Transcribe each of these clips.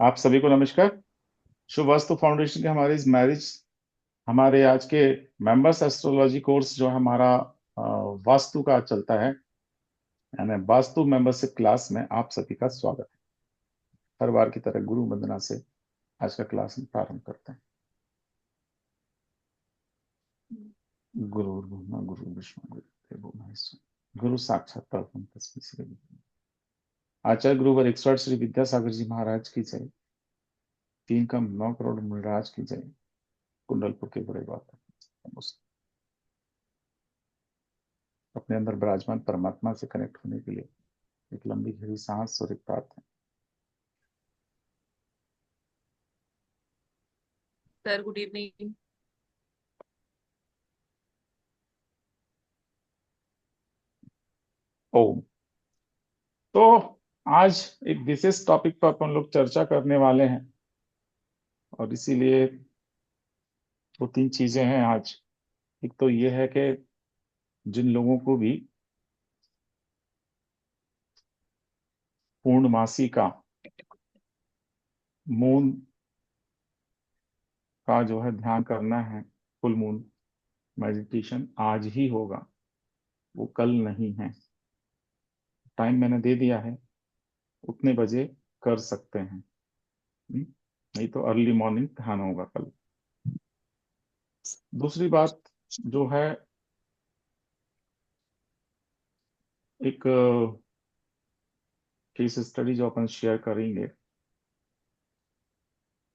आप सभी को नमस्कार। शुभ वास्तु फाउंडेशन के हमारे इस मैरिज हमारे आज के मेंबर्स एस्ट्रोलॉजी कोर्स जो हमारा वास्तु का चलता है, यानी वास्तु मेंबरशिप क्लास में आप सभी का स्वागत है। हर बार की तरह गुरु वंदना से आज का क्लास हम प्रारंभ करते हैं। गुरु ब्रह्मा गुरु विष्णु गुरु देवो महेश्वर गुरु साक्षात परब्रह्म तस्मै श्री गुरु। आचार्य गुरुवर 108 श्री विद्यासागर जी महाराज की जय। 3 करोड़ मूलराज की जय। कुंडलपुर के बड़े बात अपने अंदर विराजमान परमात्मा से कनेक्ट होने के लिए एक लंबी गहरी सांस और एक प्रार्थना। Sir, good evening. ओम। तो आज एक विशेष टॉपिक पर अपन लोग चर्चा करने वाले हैं, और इसीलिए 2-3 चीजें हैं आज। एक तो ये है कि जिन लोगों को भी पूर्णमासी का मून का जो है ध्यान करना है, फुल मून मेडिटेशन आज ही होगा, वो कल नहीं है। टाइम मैंने दे दिया है, उतने बजे कर सकते हैं। नहीं तो अर्ली मॉर्निंग ध्यान होगा कल। दूसरी बात जो है, एक केस स्टडी जो अपन शेयर करेंगे,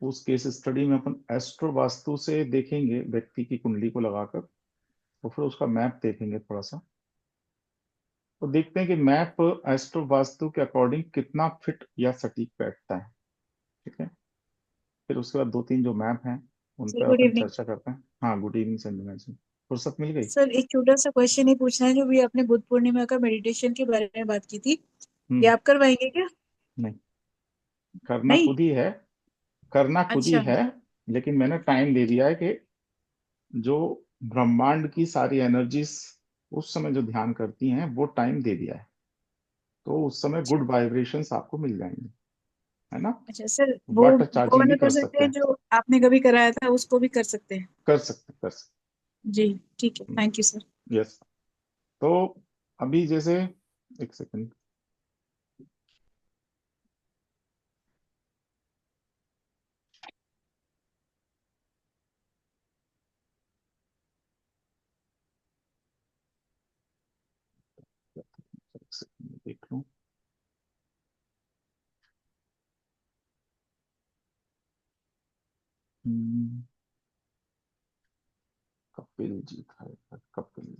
उस केस स्टडी में अपन एस्ट्रो वास्तु से देखेंगे व्यक्ति की कुंडली को लगाकर, तो फिर उसका मैप देखेंगे थोड़ा सा। तो देखते हैं कि मैप एस्ट्रो वास्तु के अकॉर्डिंग कितना फिट या सटीक बैठता है। ठीक है। फिर उसके बाद 2-3 जो मैप हैं उन सर, पर गुड अपन इवनिंग। चर्चा करते हैं। हाँ, गुड इवनिंग संजना जी। फुर्सत मिल गई? सर, एक छोटा सा क्वेश्चन ही पूछना है। जो भी आपने बुद्ध पूर्णिमा का मेडिटेशन के बारे में बात की थी, ये हम्म। आप करवाएंगे क्या? नहीं, करना नहीं। खुद ही है। करना खुद ही अच्छा। है, लेकिन मैंने टाइम दे दिया है कि जो ब्रह्मांड की सारी एनर्जीज उस समय जो ध्यान करती हैं वो टाइम दे दिया है, तो उस समय अच्छा। गुड वाइब्रेशंस आपको मिल जाएंगे, है ना। अच्छा सर, वाटर वो चार्जिंग वाला भी कर कर सकते सकते हैं हैं। जो आपने कभी कराया था, उसको भी कर सकते हैं? कर सकते कर जी, ठीक है। Thank you sir. सकते, यस। तो अभी जैसे, एक सेकंड। एक सेकंड देख लूं। हम्म, कपिल जी था, कपिल।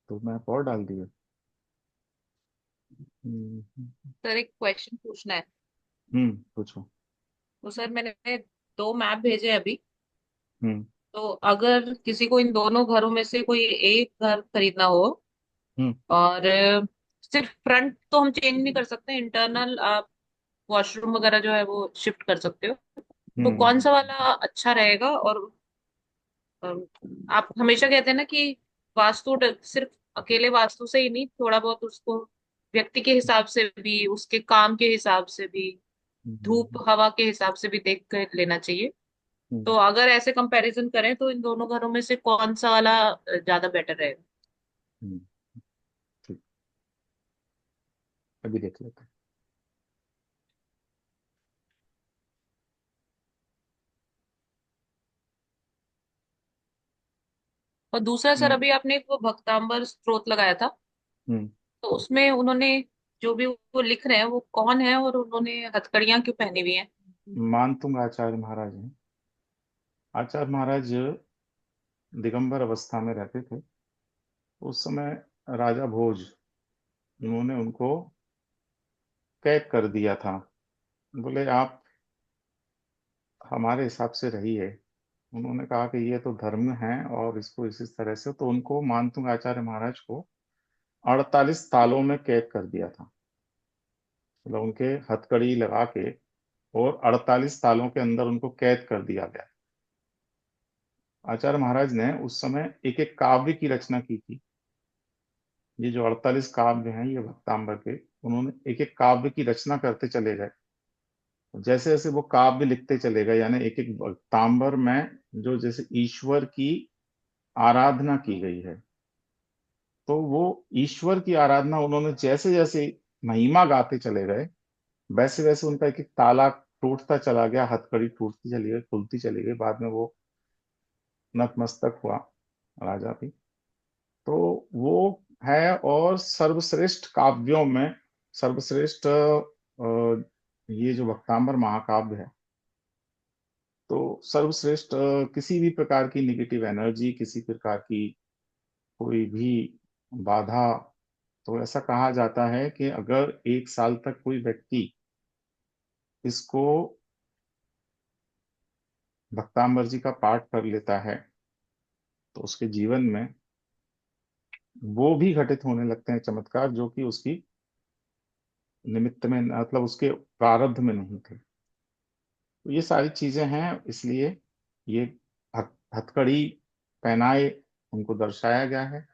तो मैं और डाल दिया। सर, एक क्वेश्चन पूछना है। पूछो। तो सर, मैंने 2 मैप भेजे अभी। हम्म। तो अगर किसी को इन दोनों घरों में से कोई एक घर खरीदना हो, हम्म। और सिर्फ फ्रंट तो हम चेंज नहीं कर सकते, इंटरनल आप वॉशरूम वगैरह जो है वो शिफ्ट कर सकते हो, तो कौन हम्म। सा वाला अच्छा रहेगा? और आप हमेशा कहते हैं ना कि सिर्फ अकेले वास्तु से ही नहीं, थोड़ा बहुत उसको व्यक्ति के हिसाब से भी, उसके काम के हिसाब से भी, धूप हम्म। हवा के हिसाब से भी देख कर लेना चाहिए। हम्म। तो अगर ऐसे कंपैरिजन करें तो इन दोनों घरों में से कौन सा वाला ज्यादा बेटर रहेगा? हम्म, ठीक। अभी देख लेते हैं। और दूसरा सर, हम्म। अभी आपने एक वो भक्तांबर स्तोत्र लगाया था, हम्म। तो उसमें उन्होंने जो भी वो लिख रहे हैं वो कौन है, और उन्होंने हथकड़ियां क्यों पहनी हुई हैं? मानतुंग आचार्य महाराज हैं। आचार्य महाराज दिगंबर अवस्था में रहते थे। उस समय राजा भोज, उन्होंने उनको कैद कर दिया था। बोले आप हमारे हिसाब से रही है। उन्होंने कहा कि ये तो धर्म है और इसको इस तरह से, तो उनको मानतुंग आचार्य महाराज को 48 सालों में कैद कर दिया था। मतलब उनके हथकड़ी लगा के और 48 सालों के अंदर उनको कैद कर दिया गया। आचार्य महाराज ने उस समय एक एक काव्य की रचना की थी। ये जो 48 काव्य हैं ये भक्तांबर के, उन्होंने एक एक काव्य की रचना करते चले गए। जैसे जैसे वो काव्य लिखते चले गए, यानी एक एक भक्तांबर में जो जैसे ईश्वर की आराधना की गई है, तो वो ईश्वर की आराधना उन्होंने जैसे जैसे महिमा गाते चले गए, वैसे वैसे उनका एक एक ताला टूटता चला गया, हथकड़ी टूटती चली गई, खुलती चली गई। बाद में वो नतमस्तक हुआ राजा भी। तो वो है। और सर्वश्रेष्ठ काव्यों में सर्वश्रेष्ठ ये जो भक्तांबर महाकाव्य है, तो सर्वश्रेष्ठ किसी भी प्रकार की निगेटिव एनर्जी, किसी प्रकार की कोई भी बाधा, तो ऐसा कहा जाता है कि अगर 1 साल तक कोई व्यक्ति इसको भक्तांबर जी का पाठ कर लेता है, तो उसके जीवन में वो भी घटित होने लगते हैं चमत्कार, जो कि उसकी निमित्त में, मतलब उसके प्रारब्ध में नहीं थे। तो ये सारी चीजें हैं, इसलिए ये हथकड़ी पहनाए उनको दर्शाया गया है।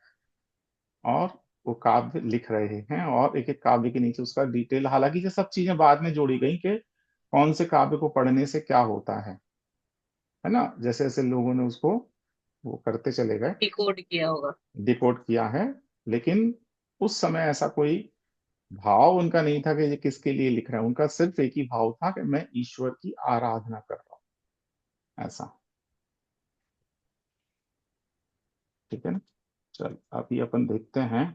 और वो काव्य लिख रहे हैं, और एक एक काव्य के नीचे उसका डिटेल, हालांकि ये सब चीजें बाद में जोड़ी गई कि कौन से काव्य को पढ़ने से क्या होता है ना। जैसे जैसे लोगों ने उसको वो करते चले गए, डिकोड किया होगा। डिकोड किया है। लेकिन उस समय ऐसा कोई भाव उनका नहीं था कि ये किसके लिए लिख रहे हैं। उनका सिर्फ एक ही भाव था कि मैं ईश्वर की आराधना कर रहा हूँ, ऐसा। ठीक है ना। चल अभी अपन देखते हैं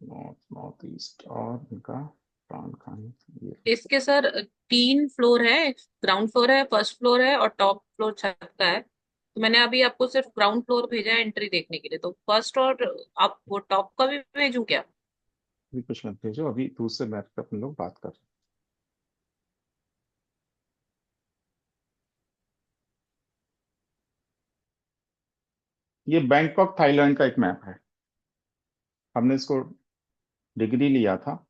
नॉर्थ नॉर्थ ईस्ट और इनका प्राण खान। ये इसके सर 3 फ्लोर है। ग्राउंड फ्लोर है, फर्स्ट फ्लोर है और टॉप फ्लोर छत का है। तो मैंने अभी आपको सिर्फ ग्राउंड फ्लोर भेजा है एंट्री देखने के लिए, तो फर्स्ट और आप वो टॉप का भी भेजूं क्या? भी कुछ मत भेजो, अभी दूसरे मैप पे अपन लोग बात कर रहे हैं। ये बैंकॉक थाईलैंड का एक मैप है। हमने इसको डिग्री लिया था,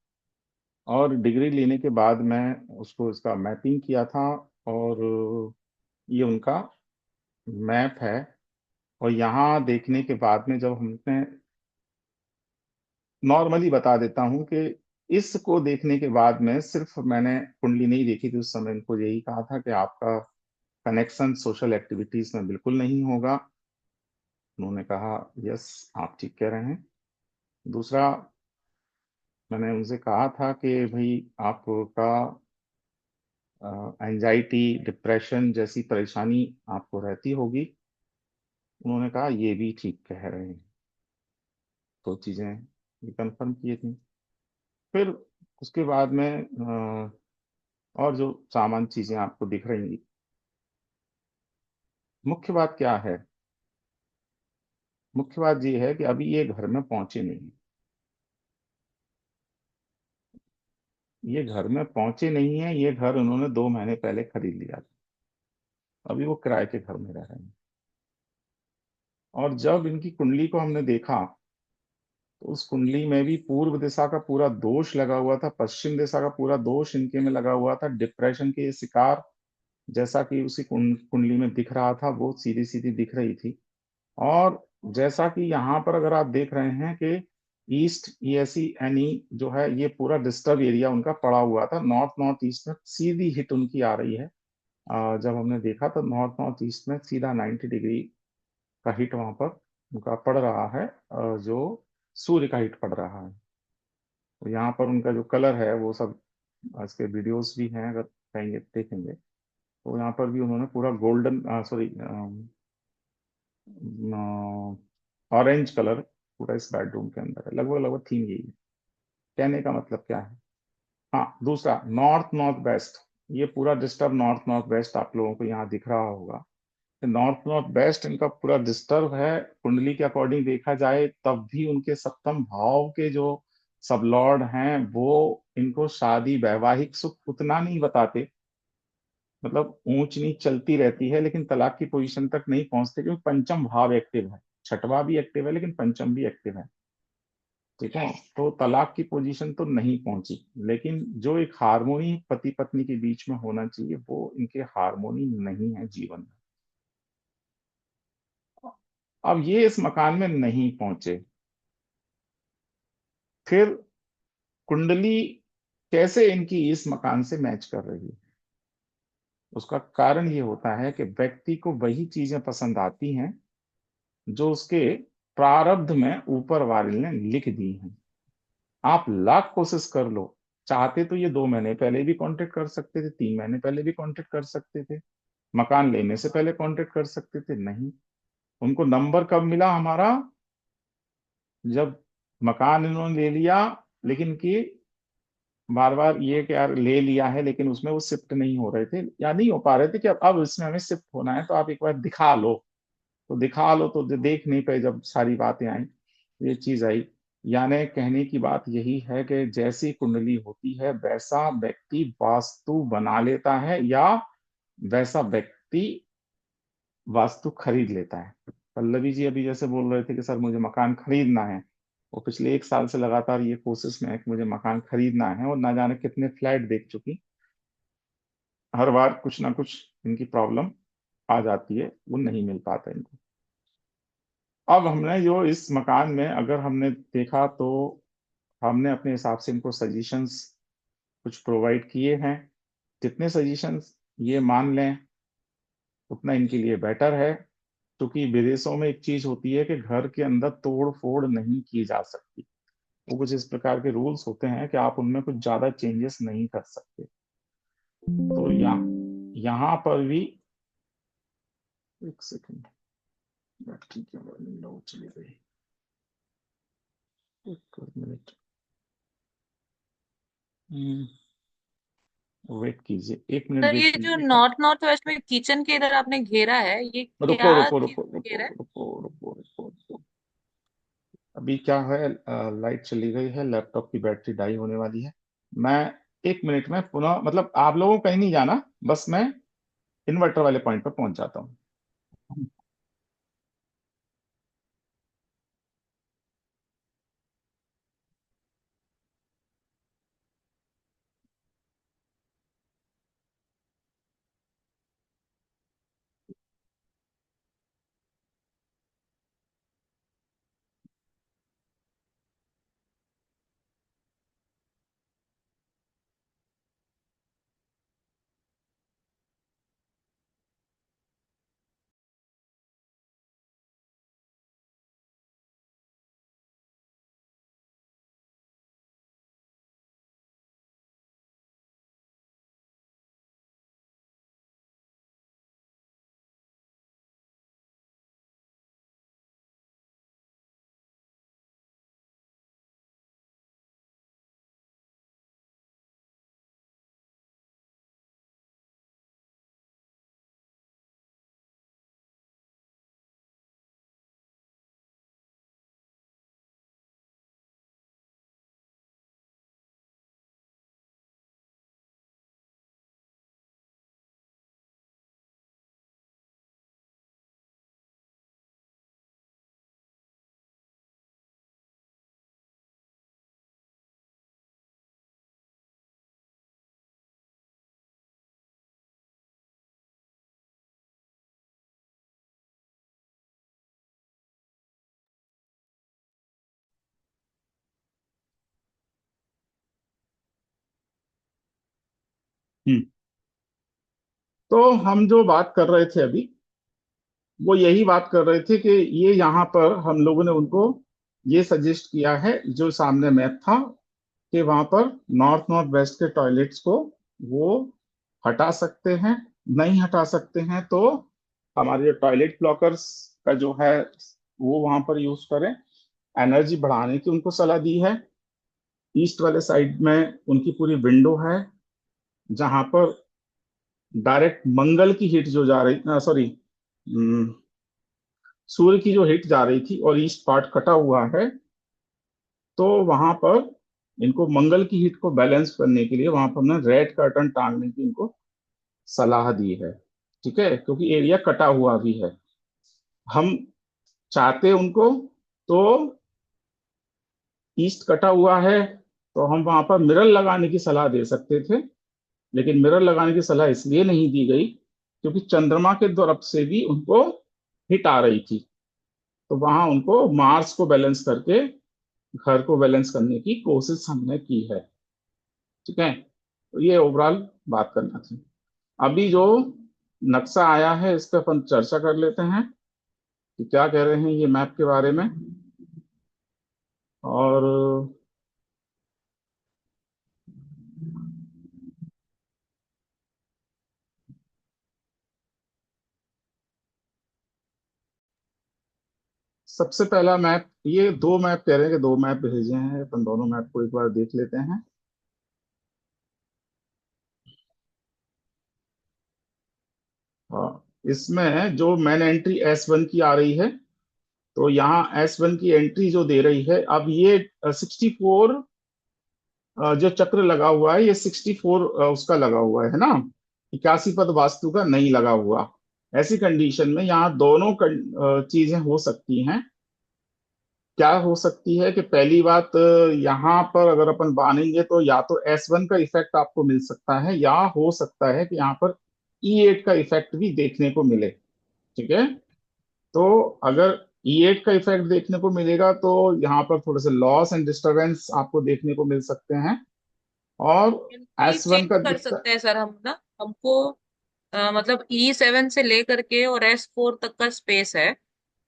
और डिग्री लेने के बाद मैं उसको इसका मैपिंग किया था। और ये उनका मैप है। और यहाँ देखने के बाद में जब हमने, नॉर्मली बता देता हूँ कि इसको देखने के बाद में, सिर्फ मैंने कुंडली नहीं देखी थी उस समय, इनको यही कहा था कि आपका कनेक्शन सोशल एक्टिविटीज में बिल्कुल नहीं होगा। उन्होंने कहा यस, आप ठीक कह रहे हैं। दूसरा, मैंने उनसे कहा था कि भाई आपका एंजाइटी, डिप्रेशन जैसी परेशानी आपको रहती होगी। उन्होंने कहा ये भी ठीक कह रहे हैं। तो चीजें ये कंफर्म किए थी। फिर उसके बाद में और जो सामान चीजें आपको दिख रही, मुख्य बात क्या है? मुख्य बात ये है कि अभी ये घर में पहुंचे नहीं। ये घर में पहुंचे नहीं है। ये घर उन्होंने 2 महीने पहले खरीद लिया था। अभी वो किराए के घर में रह रहे हैं। और जब इनकी कुंडली को हमने देखा, तो उस कुंडली में भी पूर्व दिशा का पूरा दोष लगा हुआ था, पश्चिम दिशा का पूरा दोष इनके में लगा हुआ था। डिप्रेशन के ये शिकार, जैसा कि उसी कुंडली में दिख रहा था, वो सीधी सीधी दिख रही थी। और जैसा कि यहाँ पर अगर आप देख रहे हैं कि ईस्ट ईएसई एनई जो है, ये पूरा डिस्टर्ब एरिया उनका पड़ा हुआ था। नॉर्थ नॉर्थ ईस्ट में सीधी हिट उनकी आ रही है। जब हमने देखा तो नॉर्थ नॉर्थ ईस्ट में सीधा 90 डिग्री का हिट वहां पर उनका पड़ रहा है, जो सूर्य का हिट पड़ रहा है। तो यहाँ पर उनका जो कलर है वो सब, इसके वीडियोस भी हैं, अगर कहेंगे देखेंगे, तो यहाँ पर भी उन्होंने पूरा गोल्डन, सॉरी, ऑरेंज कलर पूरा इस बेडरूम के अंदर है। लगभग लगभग थीम यही है। कहने का मतलब क्या है? हाँ, दूसरा, नॉर्थ नॉर्थ वेस्ट, ये पूरा डिस्टर्ब नॉर्थ नॉर्थ वेस्ट आप लोगों को यहाँ दिख रहा होगा। नॉर्थ नॉर्थ वेस्ट इनका पूरा डिस्टर्ब है। कुंडली के अकॉर्डिंग देखा जाए तब भी उनके सप्तम भाव के जो सब लॉर्ड हैं, वो इनको शादी, वैवाहिक सुख उतना नहीं बताते। मतलब ऊंच नीच चलती रहती है, लेकिन तलाक की पोजीशन तक नहीं पहुंचते, क्योंकि पंचम भाव एक्टिव है। छठवां भी एक्टिव है, लेकिन पंचम भी एक्टिव है। ठीक है, तो तलाक की पोजीशन तो नहीं पहुंची, लेकिन जो एक हार्मोनी पति पत्नी के बीच में होना चाहिए, वो इनके हार्मोनी नहीं है जीवन में। अब ये इस मकान में नहीं पहुंचे, फिर कुंडली कैसे इनकी इस मकान से मैच कर रही है? उसका कारण ये होता है कि व्यक्ति को वही चीजें पसंद आती हैं जो उसके प्रारब्ध में ऊपर वाले ने लिख दी हैं। आप लाख कोशिश कर लो, चाहते तो ये 2 महीने पहले भी कांटेक्ट कर सकते थे, 3 महीने पहले भी कांटेक्ट कर सकते थे, मकान लेने से पहले कांटेक्ट कर सकते थे, नहीं। उनको नंबर कब मिला हमारा? जब मकान इन्होंने ले लिया, लेकिन कि बार बार ये कि यार ले लिया है, लेकिन उसमें वो शिफ्ट नहीं हो रहे थे या नहीं हो पा रहे थे, कि अब इसमें हमें शिफ्ट होना है, तो आप एक बार दिखा लो। तो दिखा लो, तो देख नहीं पाए, जब सारी बातें आई ये चीज आई। यानी कहने की बात यही है कि जैसी कुंडली होती है वैसा व्यक्ति वास्तु बना लेता है, या वैसा व्यक्ति वास्तु खरीद लेता है। पल्लवी जी अभी जैसे बोल रहे थे कि सर मुझे मकान खरीदना है, वो पिछले 1 साल से लगातार ये कोशिश में है कि मुझे मकान खरीदना है, और ना जाने कितने फ्लैट देख चुकी, हर बार कुछ ना कुछ इनकी प्रॉब्लम आ जाती है, वो नहीं मिल पाता इनको। अब हमने जो इस मकान में अगर हमने देखा, तो हमने अपने हिसाब से इनको सजेशंस कुछ प्रोवाइड किए हैं। जितने सजेशंस ये मान लें उतना इनके लिए बेटर है, क्योंकि विदेशों में एक चीज होती है कि घर के अंदर तोड़ फोड़ नहीं की जा सकती। वो कुछ इस प्रकार के रूल्स होते हैं कि आप उनमें कुछ ज्यादा चेंजेस नहीं कर सकते। तो यहाँ पर भी, एक सेकंड, ठीक है, लो चली गई, एक मिनट, वेट कीजिए, 1 मिनट सर वेट ये जो कीजिए। नॉर्थ नॉर्थ वेस्ट में किचन के इधर आपने घेरा है, ये रुको क्या रुको चीज रुको से रुको घेरा है? रुको रुको रुको रुको। अभी क्या है, लाइट चली गई है, लैपटॉप की बैटरी डाई होने वाली है। मैं 1 मिनट में पुनः, मतलब आप लोगों को कहीं नहीं जाना, बस मैं इन्वर्टर वाले पॉइंट पर पहुंच जाता हूँ। हम्म। तो हम जो बात कर रहे थे अभी, वो यही बात कर रहे थे कि ये यहाँ पर हम लोगों ने उनको ये सजेस्ट किया है, जो सामने मैप था, कि वहां पर नॉर्थ नॉर्थ वेस्ट के टॉयलेट्स को वो हटा सकते हैं। नहीं हटा सकते हैं तो हमारे जो टॉयलेट ब्लॉकर्स का जो है वो वहां पर यूज करें। एनर्जी बढ़ाने की उनको सलाह दी है। ईस्ट वाले साइड में उनकी पूरी विंडो है, जहां पर डायरेक्ट मंगल की हिट जो जा रही, सॉरी, सूर्य की जो हिट जा रही थी, और ईस्ट पार्ट कटा हुआ है, तो वहां पर इनको मंगल की हिट को बैलेंस करने के लिए वहां पर हमने रेड कर्टन टांगने की इनको सलाह दी है, ठीक है, क्योंकि एरिया कटा हुआ भी है। हम चाहते उनको तो ईस्ट कटा हुआ है, तो हम वहां पर मिरर लगाने की सलाह दे सकते थे, लेकिन मिरर लगाने की सलाह इसलिए नहीं दी गई क्योंकि चंद्रमा के तरफ से भी उनको हिट आ रही थी। तो वहां उनको मार्स को बैलेंस करके घर को बैलेंस करने की कोशिश हमने की है, ठीक है। तो ये ओवरऑल बात करना थी। अभी जो नक्शा आया है इस पे अपन चर्चा कर लेते हैं कि क्या कह रहे हैं ये मैप के बारे में। और सबसे पहला मैप, ये दो मैप कह रहे हैं कि दो मैप भेजे हैं, अपन दोनों मैप को एक बार देख लेते हैं। हाँ, इसमें जो मेन एंट्री S1 की आ रही है, तो यहाँ S1 की एंट्री जो दे रही है, अब ये 64 जो चक्र लगा हुआ है, ये 64 उसका लगा हुआ है ना, 81 पद वास्तु का नहीं लगा हुआ। ऐसी कंडीशन में यहाँ दोनों चीजें हो सकती हैं। क्या हो सकती है कि पहली बात, यहाँ पर अगर अपन बांधेंगे तो या तो S1 का इफेक्ट आपको मिल सकता है, या हो सकता है कि यहाँ पर E8 का इफेक्ट भी देखने को मिले, ठीक है। तो अगर E8 का इफेक्ट देखने को मिलेगा तो यहाँ पर थोड़े से लॉस एंड डिस्टरबेंस आपको देखने को मिल सकते हैं। और एंट्री S1 चेंज का कर दिक्कत, सकते हैं सर हम ना, हमको मतलब E7 से लेकर के और S4 तक का स्पेस है, तो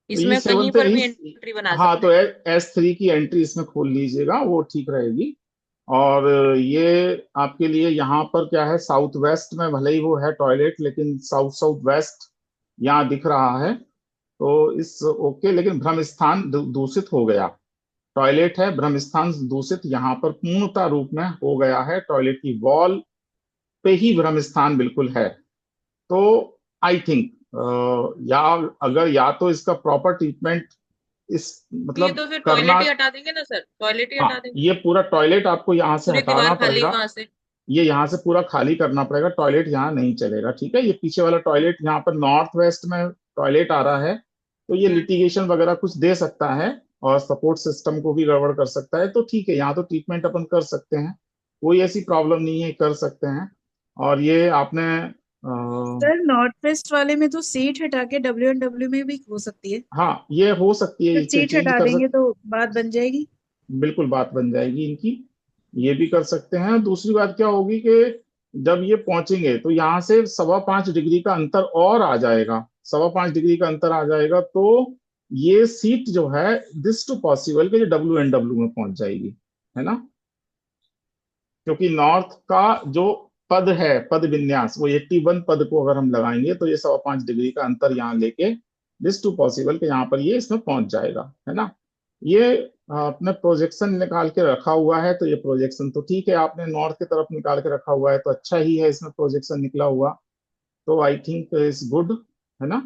ई इसमें सेवन कहीं तो पर भी ई, एंट्री बना हाँ, सकते तो हैं। S3 की एंट्री इसमें खोल लीजिएगा, वो ठीक रहेगी। और ये आपके लिए यहाँ पर क्या है, साउथ वेस्ट में भले ही वो है टॉयलेट, लेकिन साउथ साउथ वेस्ट यहाँ दिख रहा है। तो इस ओके, लेकिन भ्रम स्थान दूषित हो गया। टॉयलेट है, भ्रम स्थान दूषित यहाँ पर पूर्णता रूप में हो गया है। टॉयलेट की वॉल पे ही भ्रम स्थान बिल्कुल है। तो आई थिंक या अगर या तो इसका प्रॉपर ट्रीटमेंट इस तो ये मतलब तो फिर करना, टॉयलेट ही हटा देंगे ना सर, टॉयलेट ही हाँ, हटा देंगे। ये पूरा टॉयलेट आपको यहाँ से पूरी हटाना दीवार खाली पड़ेगा। वहां से। ये यहाँ से पूरा खाली करना पड़ेगा, टॉयलेट यहाँ नहीं चलेगा, ठीक है। ये पीछे वाला टॉयलेट यहाँ पर नॉर्थ वेस्ट में टॉयलेट आ रहा है, तो ये हम्म। लिटिगेशन वगैरह कुछ दे सकता है और सपोर्ट सिस्टम को भी गड़बड़ कर सकता है। तो ठीक है, यहाँ तो ट्रीटमेंट अपन कर सकते हैं, कोई ऐसी प्रॉब्लम नहीं है, कर सकते हैं। और ये आपने हम्म। अ, सर नॉर्थ वेस्ट वाले में तो सीट हटा के W&W में भी हो सकती है। हाँ, ये हो सकती है, जब इसे सीट चेंज हटा कर देंगे सकते, तो बात बन जाएगी। बिल्कुल बात बन जाएगी इनकी। ये भी कर सकते हैं। दूसरी बात क्या होगी कि जब ये पहुंचेंगे तो यहाँ से 5.25 डिग्री का अंतर और आ जाएगा, 5.25 डिग्री का अंतर आ जाएगा, तो ये सीट जो है दिस टू पॉसिबल कि W&W में पहुंच जाएगी, है ना। क्योंकि नॉर्थ का जो पद है, पद विन्यास, वो 81 पद को अगर हम लगाएंगे तो ये 5.25 डिग्री का अंतर यहाँ लेके दिस टू पॉसिबल कि यहाँ पर ये इसमें पहुंच जाएगा, है ना। ये अपने प्रोजेक्शन निकाल के रखा हुआ है, तो ये प्रोजेक्शन तो ठीक है, आपने नॉर्थ की तरफ निकाल के रखा हुआ है तो अच्छा ही है, इसमें प्रोजेक्शन निकला हुआ, तो आई थिंक इज गुड, है ना।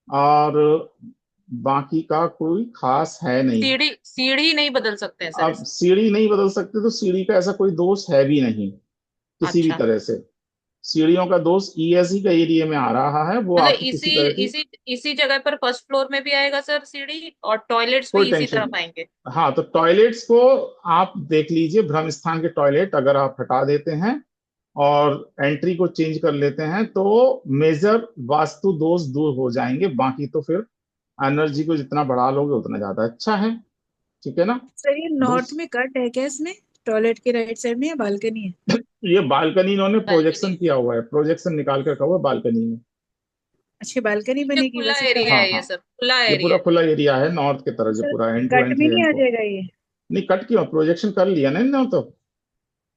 और बाकी का कोई खास है नहीं। सीढ़ी सीढ़ी नहीं बदल सकते हैं सर अब इसमें। सीढ़ी नहीं बदल सकते तो सीढ़ी का ऐसा कोई दोष है भी नहीं किसी भी अच्छा, तरह से। सीढ़ियों का दोष ईएसई का एरिया में आ रहा है, वो मतलब आपकी इसी किसी तरह की इसी इसी जगह पर फर्स्ट फ्लोर में भी आएगा सर सीढ़ी, और टॉयलेट्स कोई भी इसी टेंशन तरफ नहीं। आएंगे। हाँ, तो टॉयलेट्स को आप देख लीजिए, भ्रम स्थान के टॉयलेट अगर आप हटा देते हैं और एंट्री को चेंज कर लेते हैं तो मेजर वास्तु दोष दूर हो जाएंगे। बाकी तो फिर एनर्जी को जितना बढ़ा लोगे उतना ज्यादा अच्छा है, ठीक है ना। सर ये नॉर्थ दूस में कट है क्या इसमें, टॉयलेट के राइट साइड में, या बालकनी है? ये बालकनी इन्होंने प्रोजेक्शन बालकनी। किया हुआ है, प्रोजेक्शन निकाल के रखा हुआ है बालकनी में। अच्छी बालकनी ये बनेगी खुला वैसे तो। एरिया हाँ है ये हाँ, सर, खुला ये एरिया पूरा है। खुला एरिया है नॉर्थ की तरफ, जो सर पूरा एंड टू कट एंड में थ्री नहीं एंड आ फोर। जाएगा ये? नहीं, कट क्यों, प्रोजेक्शन कर लिया ना इन्होंने तो।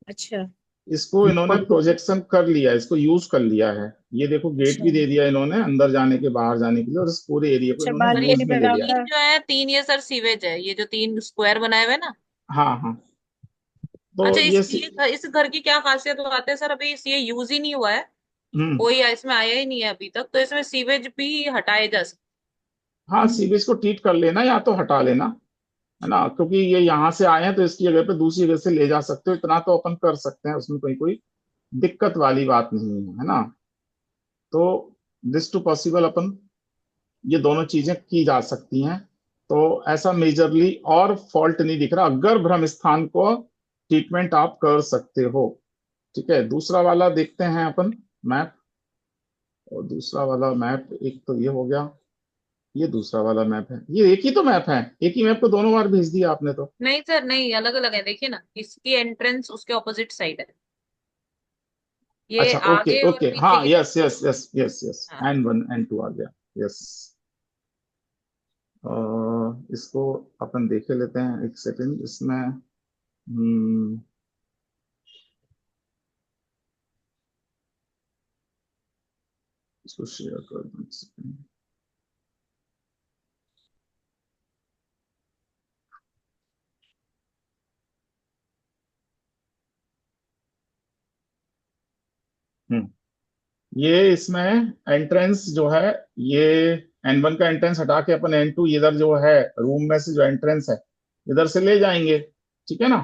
अच्छा। इसको इन्होंने प्रोजेक्शन कर लिया, इसको यूज कर लिया है। ये देखो गेट अच्छा। भी दे दिया इन्होंने अंदर जाने के बाहर जाने के लिए, और इस पूरे एरिया को अच्छा इन्होंने और ये यूज बालकनी में ले लिया। बराबर। तीन जो है, तीन ये सर सीवेज है, ये जो तीन स्क्वायर बनाए हुए हैं ना। हाँ हाँ, तो अच्छा, ये इस घर की क्या खासियत बताते हैं सर, अभी ये यूज ही नहीं हुआ है, हम्म, कोई इसमें आया ही नहीं है अभी तक, तो इसमें सीवेज भी हटाए जा सकते हाँ, सीवेज को ट्रीट कर लेना या तो हटा लेना, है ना, क्योंकि ये यहाँ से आए हैं तो इसकी जगह पे दूसरी जगह से ले जा सकते हो, इतना तो अपन कर सकते हैं, उसमें कोई कोई दिक्कत वाली बात नहीं है, है ना। तो दिस टू पॉसिबल अपन ये दोनों चीजें की जा सकती हैं। तो ऐसा मेजरली और फॉल्ट नहीं दिख रहा, अगर भ्रम स्थान को ट्रीटमेंट आप कर सकते हो। ठीक है, दूसरा वाला देखते हैं अपन, मैप। और दूसरा वाला मैप, एक तो ये हो गया, ये दूसरा वाला मैप है, ये एक ही तो मैप है, एक ही मैप को दोनों बार भेज दिया आपने तो। नहीं सर, नहीं, अलग अलग है, देखिए ना, इसकी एंट्रेंस उसके ऑपोजिट साइड है, ये अच्छा, ओके आगे और ओके, पीछे हाँ, की यस तरफ। यस यस यस यस, हाँ। N1 N2 आ गया। यस। इसको अपन देखे लेते हैं, एक सेकंड इसमें। इसको शेयर कर दूं एक सेकंड। हम्म ये इसमें एंट्रेंस जो है, ये N1 का एंट्रेंस हटा के अपन N2 इधर जो है रूम में से जो एंट्रेंस है इधर से ले जाएंगे। ठीक है ना?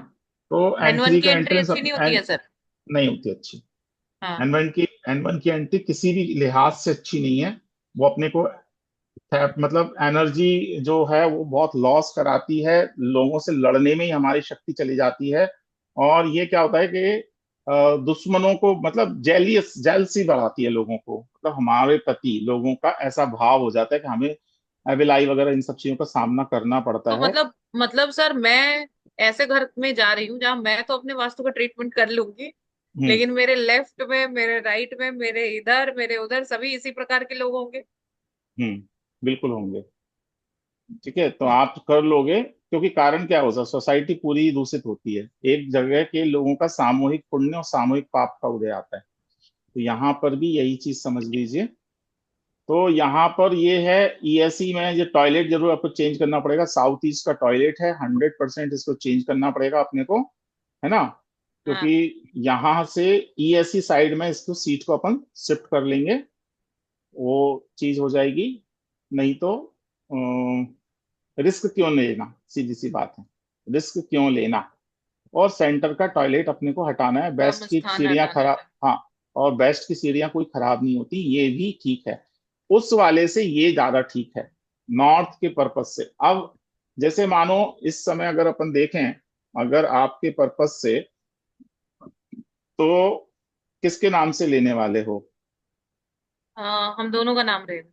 तो N1 N3 की का एंट्री एंट्रेंस अच्छी नहीं होती है सर। नहीं होती अच्छी। हाँ। एन वन की एंट्री किसी भी लिहाज से अच्छी नहीं है। वो अपने को मतलब एनर्जी जो है वो बहुत लॉस कराती है, लोगों से लड़ने में ही हमारी शक्ति चली जाती है। और ये क्या होता है कि दुश्मनों को मतलब जेलसी बढ़ाती है लोगों को, मतलब हमारे प्रति लोगों का ऐसा भाव हो जाता है कि हमें एविलाई वगैरह इन सब चीजों का सामना करना पड़ता तो है। मतलब सर, मैं ऐसे घर में जा रही हूँ जहां मैं तो अपने वास्तु का ट्रीटमेंट कर लूंगी, हम्म लेकिन मेरे लेफ्ट में, मेरे राइट में, मेरे इधर, मेरे उधर, सभी इसी प्रकार के लोग होंगे। बिल्कुल होंगे। ठीक है, तो आप कर लोगे, क्योंकि कारण क्या होगा, सोसाइटी पूरी दूषित होती है, एक जगह के लोगों का सामूहिक पुण्य और सामूहिक पाप का उदय आता है। तो यहाँ पर भी यही चीज समझ लीजिए। तो यहाँ पर ये है, ईएसई में ये टॉयलेट जरूर आपको चेंज करना पड़ेगा, साउथ ईस्ट का टॉयलेट है, 100% इसको चेंज करना पड़ेगा अपने को, है ना? क्योंकि हाँ। यहाँ से ईएसई साइड में इसको सीट को अपन शिफ्ट कर लेंगे, वो चीज हो जाएगी। नहीं तो रिस्क क्यों लेना, सीधी सी बात है, रिस्क क्यों लेना। और सेंटर का टॉयलेट अपने को हटाना है, ब्रह्म बेस्ट की स्थान सीढ़ियां हटाना खराब, है। हाँ। और बेस्ट की सीढ़ियां कोई खराब नहीं होती, ये भी ठीक है। उस वाले से ये ज्यादा ठीक है, नॉर्थ के पर्पज से। अब जैसे मानो इस समय अगर अपन देखें, अगर आपके पर्पज से, तो किसके नाम से लेने वाले हो? हम दोनों का नाम रहेगा।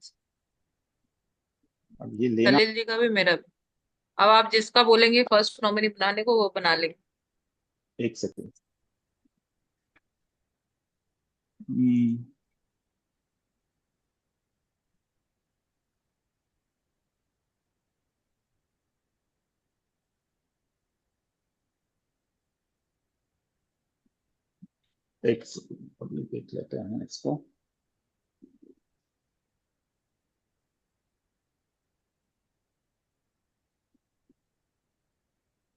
अब ये लेना, सलील जी का भी, मेरा भी। अब आप जिसका बोलेंगे फर्स्ट नॉमिनी बनाने को, वो बना लेंगे। एक सेकेंड। हम्म, एक सेकेंड, अभी देख लेते हैं इसको।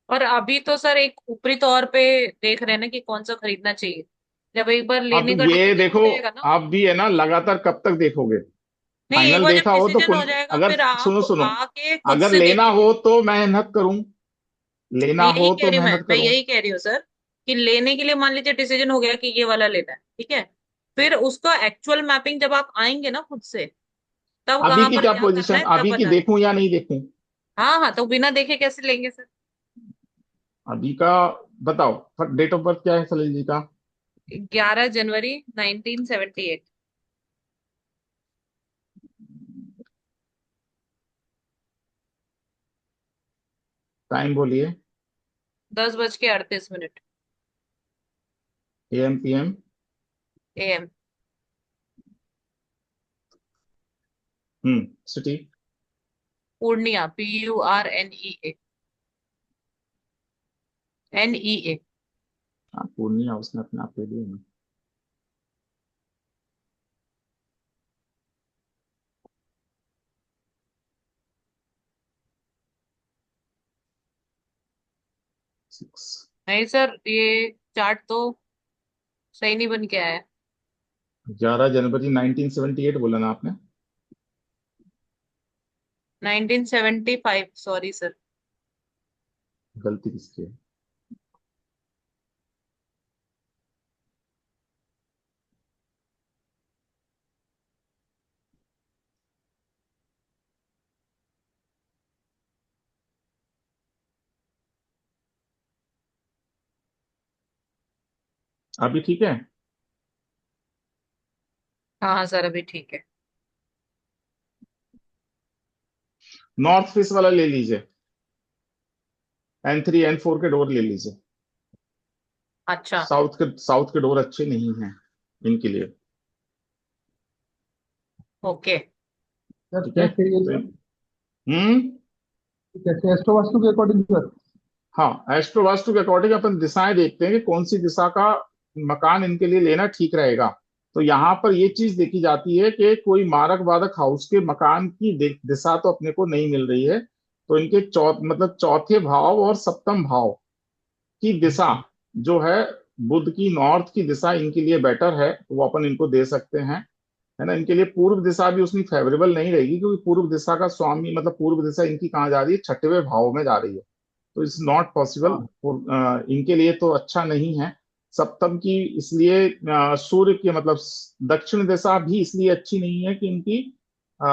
और अभी तो सर एक ऊपरी तौर पे देख रहे हैं ना कि कौन सा खरीदना चाहिए। जब एक बार अब लेने का ये डिसीजन हो देखो, जाएगा ना। आप भी है ना, लगातार कब तक देखोगे? नहीं, एक फाइनल बार जब देखा हो तो डिसीजन हो कुल, जाएगा, अगर फिर सुनो आप सुनो, आके खुद अगर से लेना देखिए। हो तो मेहनत करूं, लेना मैं यही हो कह तो रही हूँ, मैं मेहनत मैं करूं। यही कह रही हूँ सर, कि लेने के लिए मान लीजिए डिसीजन हो गया कि ये वाला लेना है, ठीक है। फिर उसका एक्चुअल मैपिंग जब आप आएंगे ना खुद से, तब अभी कहाँ की पर क्या क्या करना पोजीशन, है तब अभी की बता दें। देखूं या नहीं देखूं? हाँ हाँ, तो बिना देखे कैसे लेंगे सर। अभी का बताओ, डेट ऑफ बर्थ क्या है सलील जी का? 11 जनवरी 1978। टाइम बोलिए। 10:38। Am PM? AM। City? Purnia, PURNEA। NEA। हाँ, पूर्णिया उसने अपने आप ले लिया ना। सिक्स। नहीं सर, ये चार्ट तो सही नहीं बन के आया। 11 जनवरी 1978 बोला ना आपने? 1975, सॉरी सर। गलती किसकी है? अभी ठीक है। हाँ हाँ सर, अभी ठीक है। नॉर्थ फेस वाला ले लीजिए, N3 N4 के डोर ले लीजिए। अच्छा। साउथ के डोर अच्छे नहीं हैं इनके लिए। ओके। सर ठीक है कैसे ये तो सर, हम्म। कैसे एस्ट्रो वास्तु के अकॉर्डिंग सर? हाँ, एस्ट्रो वास्तु के अकॉर्डिंग अपन दिशाएं देखते हैं कि कौन सी दिशा का मकान इनके लिए लेना ठीक रहेगा। तो यहाँ पर ये चीज देखी जाती है कि कोई मारक बाधक हाउस के मकान की दिशा तो अपने को नहीं मिल रही है। तो इनके मतलब चौथे भाव और सप्तम भाव की दिशा जो है, बुध की नॉर्थ की दिशा इनके लिए बेटर है, तो वो अपन इनको दे सकते हैं। है ना, इनके लिए पूर्व दिशा भी उसमें फेवरेबल नहीं रहेगी, क्योंकि पूर्व दिशा का स्वामी मतलब पूर्व दिशा इनकी कहाँ जा रही है, छठवें भाव में जा रही है। तो इट्स नॉट पॉसिबल। हाँ। इनके लिए तो अच्छा नहीं है। सप्तम की इसलिए सूर्य की मतलब दक्षिण दिशा भी इसलिए अच्छी नहीं है कि इनकी अ,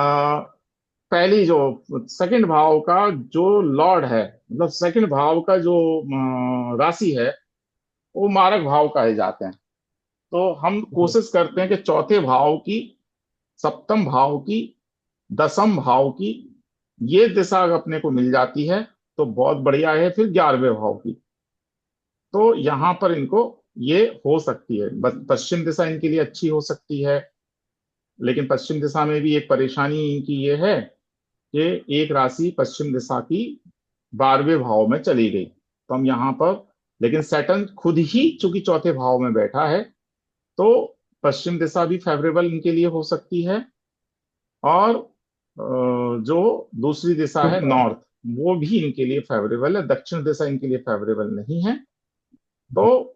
पहली जो सेकंड भाव का जो लॉर्ड है, मतलब सेकंड भाव का जो राशि है, वो मारक भाव कहे जाते हैं। तो हम कोशिश करते हैं कि चौथे भाव की, सप्तम भाव की, दसम भाव की ये दिशा अगर अपने को मिल जाती है तो बहुत बढ़िया है। फिर 11वें भाव की, तो यहाँ पर इनको ये हो सकती है। बस पश्चिम दिशा इनके लिए अच्छी हो सकती है, लेकिन पश्चिम दिशा में भी एक परेशानी इनकी ये है कि एक राशि पश्चिम दिशा की 12वें भाव में चली गई। तो हम यहाँ पर, लेकिन सैटर्न खुद ही चूंकि चौथे भाव में बैठा है, तो पश्चिम दिशा भी फेवरेबल इनके लिए हो सकती है। और जो दूसरी दिशा है नॉर्थ, वो भी इनके लिए फेवरेबल है। दक्षिण दिशा इनके लिए फेवरेबल नहीं है। तो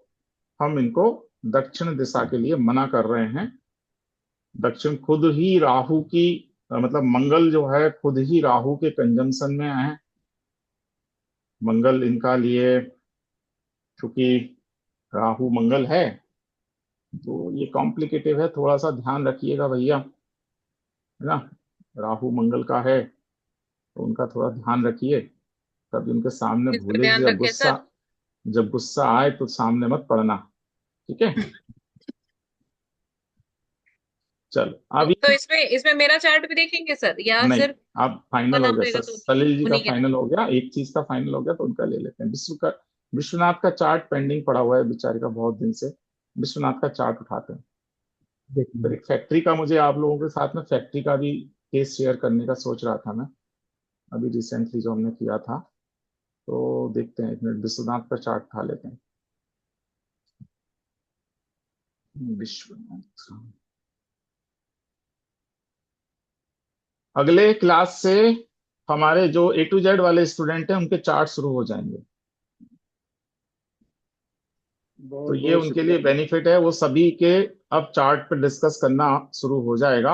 हम इनको दक्षिण दिशा के लिए मना कर रहे हैं। दक्षिण खुद ही राहु की मतलब मंगल जो है खुद ही राहु के कंजंक्शन में है। मंगल इनका लिए, चूंकि राहु मंगल है, तो ये कॉम्प्लिकेटिव है, थोड़ा सा ध्यान रखिएगा भैया, है ना। राहु मंगल का है, तो उनका थोड़ा ध्यान रखिए। कभी उनके सामने किस पे भूले से ध्यान जब रखे गुस्सा, सर? जब गुस्सा आए तो सामने मत पड़ना। ठीक है, चलो अभी। तो इसमें इसमें मेरा चार्ट भी देखेंगे सर, या नहीं, सिर्फ अब का फाइनल हो नाम गया रहेगा सर, तो सलील जी का उन्हीं के नाम? फाइनल हो गया, एक चीज का फाइनल हो गया, तो उनका ले लेते हैं। विश्वनाथ का चार्ट पेंडिंग पड़ा हुआ है बेचारे का बहुत दिन से। विश्वनाथ का चार्ट उठाते हैं। फिर देखिए। एक फैक्ट्री का, मुझे आप लोगों के साथ में फैक्ट्री का भी केस शेयर करने का सोच रहा था मैं, अभी रिसेंटली जो हमने किया था। तो देखते हैं, एक मिनट विश्वनाथ का चार्ट उठा लेते हैं। विश्वनाथ, अगले क्लास से हमारे जो A to Z वाले स्टूडेंट हैं उनके चार्ट शुरू हो जाएंगे। तो बहुत ये बहुत उनके लिए शुक्रिया। बेनिफिट है, वो सभी के अब चार्ट पे डिस्कस करना शुरू हो जाएगा।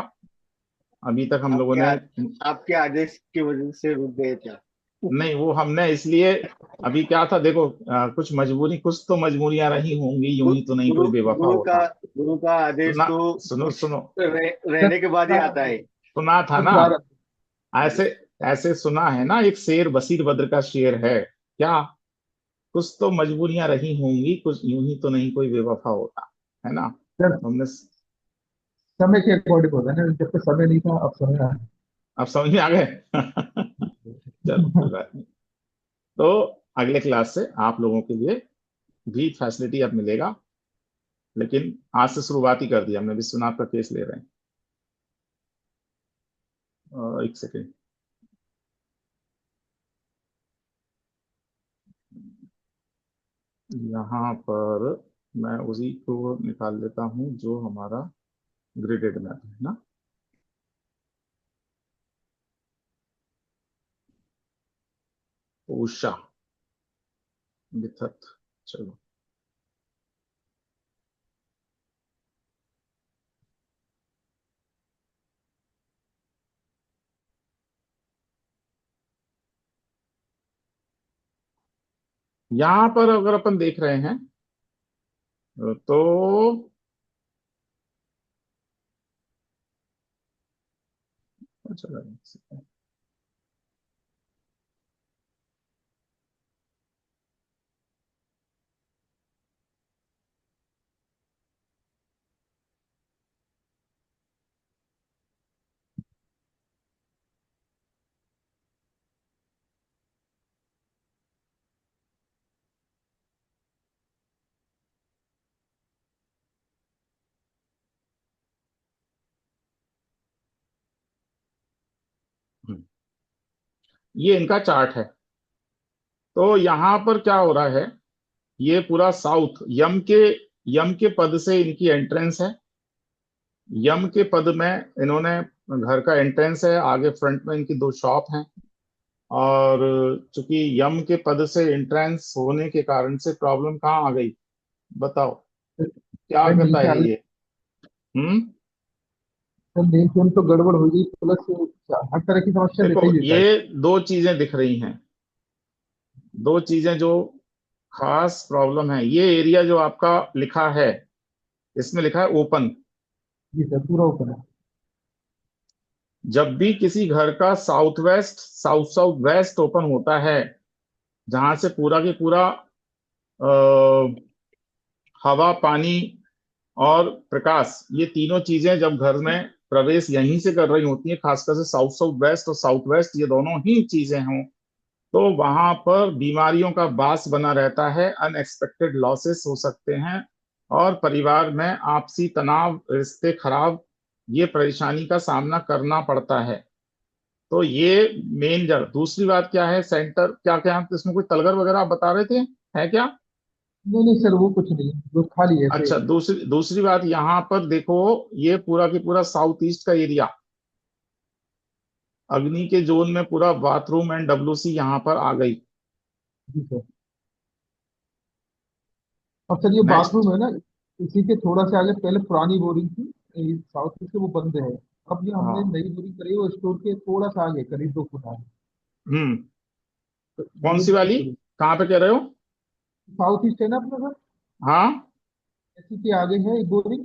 अभी तक हम लोगों आपके ने, आपके आदेश की वजह से रुक गए थे। नहीं वो हमने इसलिए, अभी क्या था देखो, कुछ मजबूरी, कुछ तो मजबूरियां रही होंगी, यूं ही तो नहीं गुरु कोई बेवफा गुरु का होता। गुरु का आदेश सुना, तो सुनो कुछ सुनो, रहने के बाद ही आता है। सुना था कुछ ना, प्रारंभ। ऐसे ऐसे सुना है ना, एक शेर बशीर बद्र का शेर है क्या, कुछ तो मजबूरियां रही होंगी, कुछ यूं ही तो नहीं कोई बेवफा होता, है ना। सर हमने, समय के अकॉर्डिंग होता है ना, जब तक समय नहीं था अब समय आ अब समझ में आ गए। चलो कोई बात नहीं। तो अगले क्लास से आप लोगों के लिए भी फैसिलिटी अब मिलेगा, लेकिन आज से शुरुआत ही कर दिया हमने। विश्वनाथ का केस ले रहे हैं। एक सेकेंड, यहाँ पर मैं उसी को निकाल लेता हूँ जो हमारा ग्रेडेड मैप है ना। उषा मिथत, चलो। यहाँ पर अगर अपन देख रहे हैं तो चलो, ये इनका चार्ट है। तो यहाँ पर क्या हो रहा है, ये पूरा साउथ यम के पद से इनकी एंट्रेंस है। यम के पद में इन्होंने घर का एंट्रेंस है, आगे फ्रंट में इनकी दो शॉप हैं। और चूंकि यम के पद से एंट्रेंस होने के कारण से प्रॉब्लम कहाँ आ गई, बताओ क्या सर कहता नीचे आ है गई। ये? हम्म। सर नीचे उन तो गड़बड़ हो गई, प्लस हर तरह की समस्या देखो देता ही देता ये है। दो चीजें दिख रही हैं, दो चीजें जो खास प्रॉब्लम है। ये एरिया जो आपका लिखा है, इसमें लिखा है ओपन। जी सर, पूरा ओपन है। जब भी किसी घर का south west south south west open होता है, जहां से पूरा की पूरा हवा, पानी और प्रकाश, ये तीनों चीजें जब घर में प्रवेश यहीं से कर रही होती हैं, खासकर से साउथ साउथ वेस्ट और साउथ वेस्ट, ये दोनों ही चीजें हों, तो वहां पर बीमारियों का बास बना रहता है, अनएक्सपेक्टेड लॉसेस हो सकते हैं, और परिवार में आपसी तनाव, रिश्ते खराब, ये परेशानी का सामना करना पड़ता है। तो ये मेन जड़। दूसरी बात क्या है, सेंटर क्या क्या इसमें कोई तलगर वगैरह आप बता रहे थे, है क्या? नहीं नहीं सर, वो कुछ नहीं, जो खाली है ऐसे। अच्छा, दूसरी दूसरी बात यहाँ पर देखो, ये पूरा की पूरा साउथ ईस्ट का एरिया, अग्नि के जोन में पूरा बाथरूम एंड डब्ल्यूसी यहाँ पर आ गई। जी सर। और सर ये नेक्स्ट। बाथरूम है ना, इसी के थोड़ा से आगे पहले पुरानी बोरिंग थी, साउथ से वो बंद है। अब ये हमने हाँ। नई बोरिंग करी है, वो स्टोर के थोड़ा सा आगे करीब 2 फुट आगे। हम्म। तो कौन ये सी वाली, बोरिंग कहाँ पे कह रहे हो? साउथ ईस्ट है ना अपना सर, हाँ। इसी के आगे है एक बोरिंग।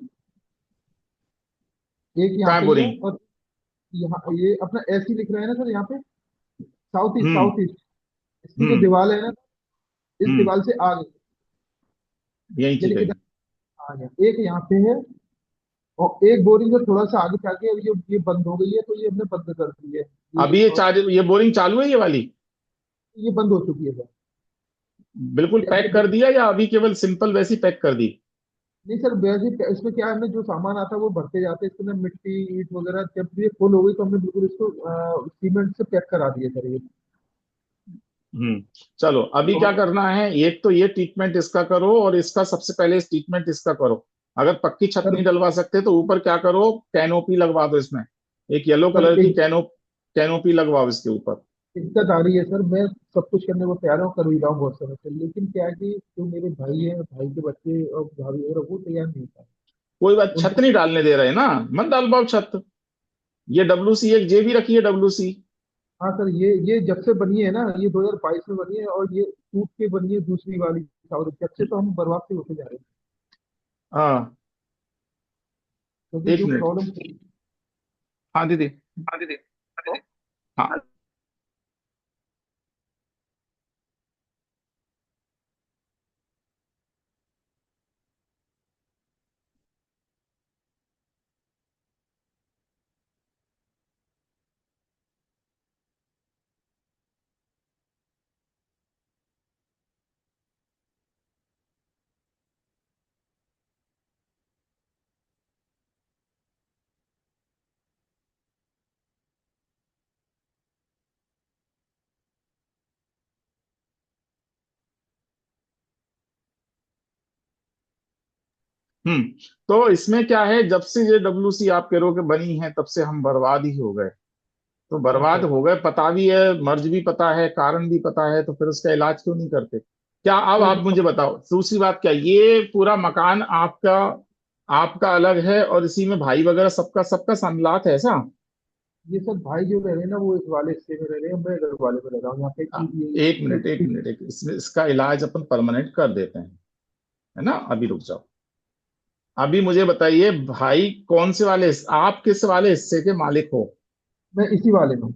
एक यहाँ कहाँ है पे ही है, बोरिंग? और यहाँ ये अपना ऐसी लिख रहा है ना सर यहाँ पे, साउथ ईस्ट हम्म। South east. इसकी जो हम्म। दीवार है ना, इस हम्म। दीवार से आगे, यही थी यानी कि कहीं। आ गया एक यहाँ पे है। और एक बोरिंग जो थोड़ा सा आगे जाके अब ये बंद हो गई है, तो ये हमने बंद कर दी है अभी ये बोरिंग चालू है, ये वाली? ये बंद हो चुकी है सर। बिल्कुल ये पैक कर दिया या अभी केवल सिंपल वैसी पैक कर दी? नहीं सर, बेसिक इसमें क्या है, हमने जो सामान आता है वो भरते जाते हैं इसके अंदर, मिट्टी ईट वगैरह, जब ये फुल हो गई तो हमने बिल्कुल इसको सीमेंट से पैक करा दिया सर ये। हम्म। चलो अभी क्या और करना है, एक तो ये ट्रीटमेंट इसका करो, और इसका सबसे पहले इस ट्रीटमेंट इसका करो। अगर पक्की छत सर नहीं डलवा सकते तो ऊपर क्या करो, कैनोपी लगवा दो इसमें, एक येलो सर कलर की एक कैनोपी लगवाओ इसके ऊपर। दिक्कत आ रही है सर, मैं सब कुछ करने को तैयार हूँ, कर भी रहा हूँ बहुत समय से, लेकिन क्या है कि जो मेरे भाई है, भाई के बच्चे और भाभी वगैरह, वो तैयार नहीं था। कोई बात, छत उनको नहीं डालने दे रहे ना, मत डाल पाओ छत। ये डब्ल्यूसी, एक जे भी रखी है डब्ल्यूसी। हाँ सर, ये जब से बनी है ना, ये 2022 में बनी है, और ये टूट के बनी है दूसरी वाली साउथ, जब से तो हम बर्बाद से होते जा रहे हैं। हाँ। क्योंकि एक जो मिनट। प्रॉब्लम। हाँ दीदी। हाँ दीदी। हाँ। हम्म। तो इसमें क्या है, जब से ये डब्ल्यूसी आप कह रहे हो कि बनी है, तब से हम बर्बाद ही हो गए। तो हाँ बर्बाद सर। हो गए, पता भी है, मर्ज भी पता है, कारण भी पता है, तो फिर उसका इलाज क्यों नहीं करते? क्या अब सर आप मुझे बताओ, दूसरी बात क्या, ये पूरा मकान आपका आपका अलग है, और इसी में भाई वगैरह सबका सबका सामलात है ऐसा? ये सब भाई जो रह रहे हैं ना, वो इस वाले हिस्से में रह रहे हैं, मैं इधर वाले में रह रहा हूँ यहाँ पे, कि एक मिनट, एक मिनट, एक इसमें इसका इलाज अपन परमानेंट कर देते हैं, है ना? अभी रुक जाओ। अभी मुझे बताइए, भाई कौन से वाले आप किस वाले हिस्से के मालिक हो, मैं इसी वाले में हूँ।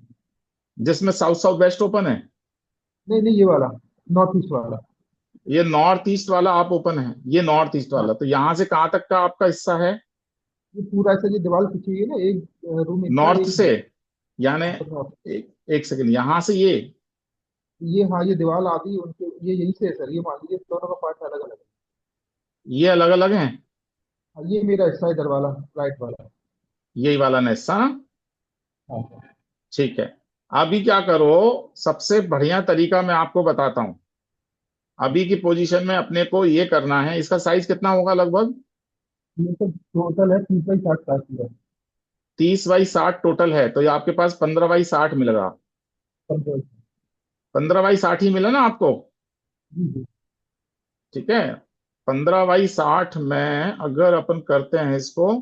जिसमें साउथ साउथ वेस्ट ओपन है? नहीं नहीं, ये वाला नॉर्थ ईस्ट वाला। ये नॉर्थ ईस्ट वाला आप ओपन है, ये नॉर्थ ईस्ट हाँ, वाला, तो यहां से कहां तक का आपका हिस्सा है? ये पूरा ऐसा, ये दीवार खींची हुई है ना, एक रूम इतना, नॉर्थ एक से, यानी यहाँ पर नॉर्थ। एक सेकंड, यहां से ये ये हाँ, ये दीवार आधी उनके, ये यहीं से है सर, ये मान लीजिए दोनों का पार्ट अलग अलग है। ये अलग अलग हैं? हाँ, ये मेरा हिस्सा है, इधर वाला राइट वाला। यही वाला ना हिस्सा ना? हाँ। ठीक है। अभी क्या करो, सबसे बढ़िया तरीका मैं आपको बताता हूं। अभी की पोजीशन में अपने को ये करना है, इसका साइज कितना होगा लगभग? ये तो टोटल है 30 बाई 60 का है। 30 बाई 60 टोटल है, तो ये आपके पास 15 बाई 60 मिलेगा। कंट्रोल। 15 बाई 60 ही मिला ना आपको? जी जी। ठीक है। 15 बाई 60 में अगर अपन करते हैं इसको,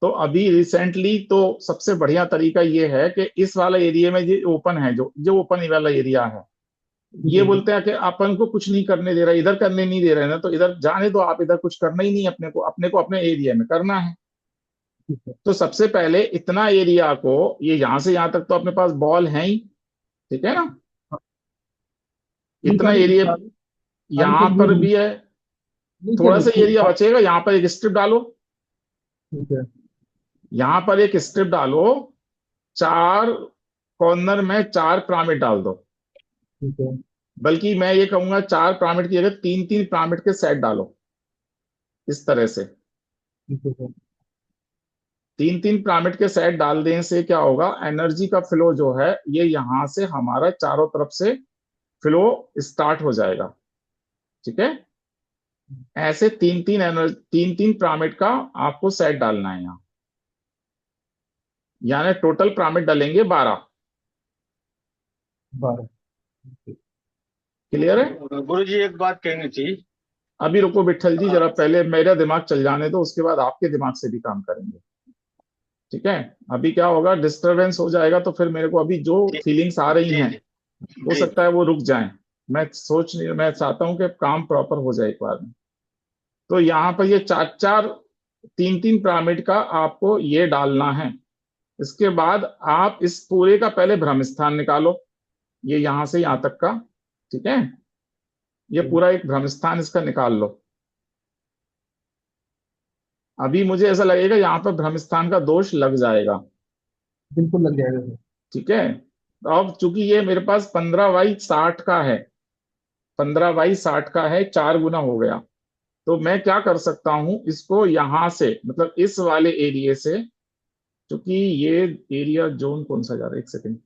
तो अभी रिसेंटली तो सबसे बढ़िया तरीका ये है कि इस वाला एरिया में ये ओपन है, जो जो ओपन वाला एरिया है, ठीक ये है बोलते हैं कि अपन को कुछ नहीं करने दे रहा, इधर करने नहीं दे रहे हैं ना, तो इधर जाने दो आप, इधर कुछ करना ही नहीं है अपने को अपने एरिया में करना है। ठीक है। तो सबसे पहले इतना एरिया को, ये यहां से यहां तक तो अपने पास बॉल है ही, ठीक है ना? हाँ, ये इतना सारी एरिया सारी सारी यहां चीजें पर नहीं भी है, नहीं थोड़ा चल सा ठीक एरिया बचेगा, यहां पर एक स्ट्रिप डालो, ठीक है। यहां पर एक स्ट्रिप डालो, चार कॉर्नर में 4 पिरामिड डाल दो। ठीक है। बल्कि मैं ये कहूंगा 4 पिरामिड की जगह 3-3 पिरामिड के सेट डालो, इस तरह से। ठीक है सर। 3-3 पिरामिड के सेट डाल देने से क्या होगा, एनर्जी का फ्लो जो है ये यहां से हमारा चारों तरफ से फ्लो स्टार्ट हो जाएगा। ठीक है। ऐसे 3-3 पिरामिड का आपको सेट डालना है यहाँ, यानी टोटल पिरामिड डालेंगे 12। 12। क्लियर है? गुरु जी एक बात कहनी थी। अभी रुको विट्ठल जी, जरा पहले मेरा दिमाग चल जाने दो, उसके बाद आपके दिमाग से भी काम करेंगे। ठीक है। अभी क्या होगा, डिस्टरबेंस हो जाएगा, तो फिर मेरे को अभी जो जी फीलिंग्स आ रही जी हैं जी हो जी। सकता है वो रुक जाएं। मैं चाहता हूं कि काम प्रॉपर हो जाए एक बार में। तो यहाँ पर ये 4-4 3-3 पिरामिड का आपको ये डालना है। इसके बाद आप इस पूरे का पहले भ्रम स्थान निकालो, ये यहां से यहां तक का। ठीक है। ये पूरा एक भ्रम स्थान इसका निकाल लो। अभी मुझे ऐसा लगेगा यहाँ पर भ्रम स्थान का दोष लग जाएगा। बिल्कुल लग जाएगा सर। ठीक है। तो अब चूंकि ये मेरे पास 15 बाई 60 का है, 15 बाई 60 का है, 4 गुना हो गया। तो मैं क्या कर सकता हूं, इसको यहां से मतलब इस वाले एरिया से, क्योंकि ये एरिया जोन कौन सा जा रहा है, एक सेकंड।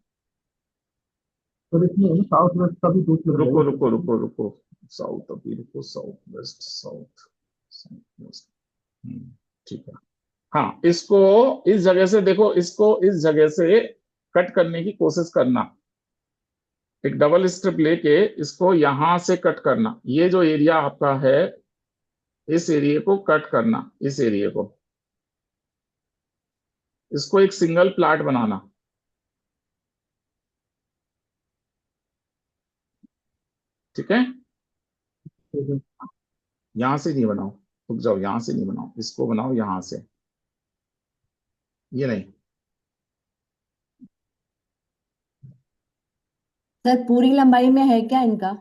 तो इसमें साउथ वेस्ट का भी दोष लग रुको जाएगा रुको सर। रुको रुको, साउथ अभी रुको, south west, south south west. ठीक है। हाँ, इसको इस जगह से देखो, इसको इस जगह से कट करने की कोशिश करना। एक डबल स्ट्रिप लेके इसको यहां से कट करना, ये जो एरिया आपका है इस एरिया को कट करना, इस एरिया को, इसको एक सिंगल प्लाट बनाना। ठीक है। ठीक है। यहां से नहीं बनाओ, रुक जाओ, यहां से नहीं बनाओ, इसको बनाओ यहां से, ये नहीं। सर पूरी लंबाई में है क्या इनका?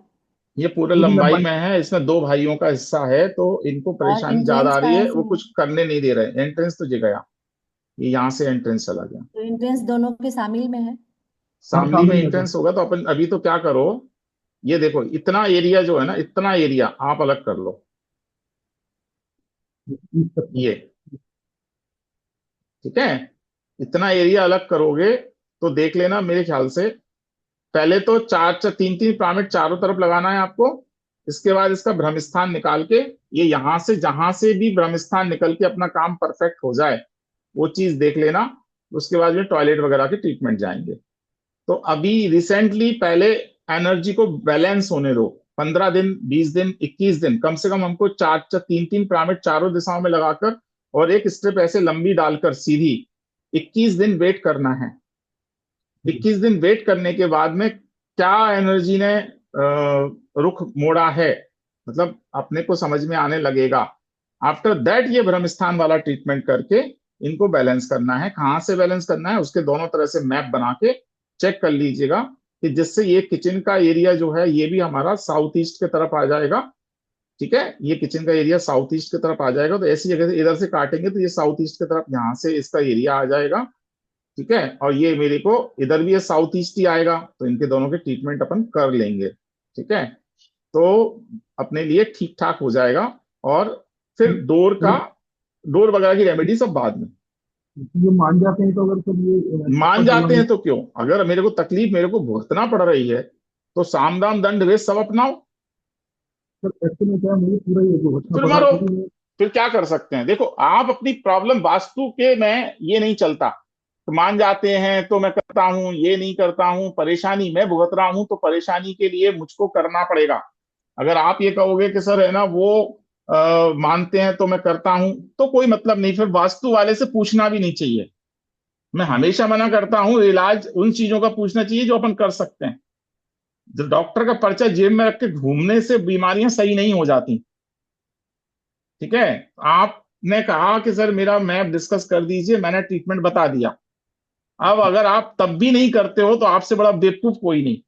ये पूरे पूरी लंबाई लंबाई। में है, इसमें 2 भाइयों का हिस्सा है, तो इनको और परेशानी ज्यादा एंट्रेंस आ रही कहाँ है, वो से है? कुछ करने नहीं दे रहे। एंट्रेंस तो जगह, ये यहाँ से एंट्रेंस चला गया। तो एंट्रेंस दोनों के शामिल में है? हाँ शामली में शामिल में सर। एंट्रेंस होगा, तो अपन अभी तो क्या करो, ये देखो इतना एरिया जो है ना, इतना एरिया आप अलग कर लो, इस तक का। ये। ठीक है। इतना एरिया अलग करोगे तो देख लेना, मेरे ख्याल से पहले तो 3-3 पिरामिड चारों तरफ लगाना है आपको। इसके बाद इसका भ्रम स्थान निकाल के, ये यहां से जहां से भी भ्रम स्थान निकल के अपना काम परफेक्ट हो जाए वो चीज देख लेना। उसके बाद में टॉयलेट वगैरह के ट्रीटमेंट जाएंगे। तो अभी रिसेंटली पहले एनर्जी को बैलेंस होने दो, 15 दिन, 20 दिन, 21 दिन, कम से कम हमको 3-3 पिरामिड चारों दिशाओं में लगाकर और एक स्टेप ऐसे लंबी डालकर सीधी 21 दिन वेट करना है। 21 दिन वेट करने के बाद में क्या एनर्जी ने रुख मोड़ा है, मतलब अपने को समझ में आने लगेगा। आफ्टर दैट ये भ्रम स्थान वाला ट्रीटमेंट करके इनको बैलेंस करना है। कहाँ से बैलेंस करना है, उसके दोनों तरह से मैप बना के चेक कर लीजिएगा, कि जिससे ये किचन का एरिया जो है ये भी हमारा साउथ ईस्ट की तरफ आ जाएगा। ठीक है। ये किचन का एरिया साउथ ईस्ट की तरफ आ जाएगा, तो ऐसी जगह से इधर से काटेंगे तो ये साउथ ईस्ट की तरफ यहां से इसका एरिया आ जाएगा। ठीक है। और ये मेरे को इधर भी ये साउथ ईस्ट ही आएगा, तो इनके दोनों के ट्रीटमेंट अपन कर लेंगे। ठीक है। तो अपने लिए ठीक ठाक हो जाएगा। और फिर डोर का, डोर वगैरह की रेमेडी सब बाद में। ये मान जाते हैं तो अगर सर ये मान दिक्कत हुआ जाते नहीं। हैं तो क्यों? अगर मेरे को तकलीफ मेरे को भुगतना पड़ रही है तो साम दाम दंड भेद सब अपनाओ, सर एक्चुअली में क्या है, मुझे पूरा ये भुगतना फिर पड़ रहा है मरो। क्योंकि मैं। फिर क्या कर सकते हैं? देखो, आप अपनी प्रॉब्लम वास्तु के में ये नहीं चलता, तो मान जाते हैं तो मैं करता हूं, ये नहीं करता हूं, परेशानी मैं भुगत रहा हूं तो परेशानी के लिए मुझको करना पड़ेगा। अगर आप ये कहोगे कि सर है ना वो मानते हैं तो मैं करता हूं, तो कोई मतलब नहीं, फिर वास्तु वाले से पूछना भी नहीं चाहिए। मैं हमेशा मना करता हूं, इलाज उन चीजों का पूछना चाहिए जो अपन कर सकते हैं। जो डॉक्टर का पर्चा जेब में रख के घूमने से बीमारियां सही नहीं हो जाती। ठीक है? आपने कहा कि सर मेरा मैप डिस्कस कर दीजिए, मैंने ट्रीटमेंट बता दिया। अब अगर आप तब भी नहीं करते हो तो आपसे बड़ा बेवकूफ कोई नहीं।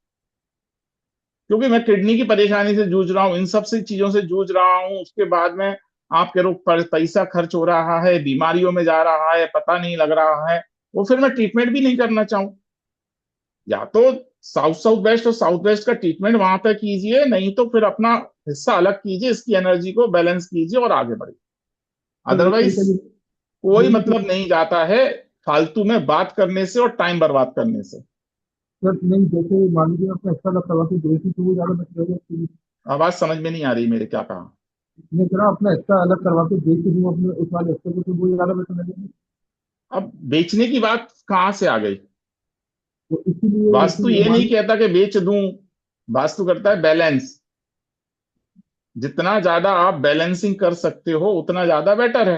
क्योंकि मैं किडनी की परेशानी से जूझ रहा हूँ, इन सब से चीजों से जूझ रहा हूँ, उसके बाद में आप कह रहे हो पैसा खर्च हो रहा है, बीमारियों में जा रहा है, पता नहीं लग रहा है, वो फिर मैं ट्रीटमेंट भी नहीं करना चाहूँ। या तो साउथ साउथ वेस्ट और साउथ वेस्ट का ट्रीटमेंट वहां पर कीजिए, नहीं तो फिर अपना हिस्सा अलग कीजिए, इसकी एनर्जी को बैलेंस कीजिए और आगे बढ़िए। सर एक अदरवाइज तरीका कोई ये भी मतलब नहीं जाता है फालतू में बात करने से और टाइम बर्बाद करने से। सर नहीं, जैसे मान लीजिए अपना एक्स्ट्रा लग करवा के देती तो वो ज्यादा बेटर रहेगा उसके लिए। आवाज समझ में नहीं आ रही मेरे, क्या कहा? मैं कह रहा अपना एक्स्ट्रा अलग करवा के देख के दूँ अपने उस वाले एक्स्ट्रा को, तो वो ज्यादा बेटर रहेगा। अब बेचने की बात कहाँ से आ गई? तो इसीलिए वास्तु जैसे ये मान नहीं कहता कि बेच दूं, वास्तु करता है बैलेंस। जितना ज्यादा आप बैलेंसिंग कर सकते हो उतना ज्यादा बेटर है।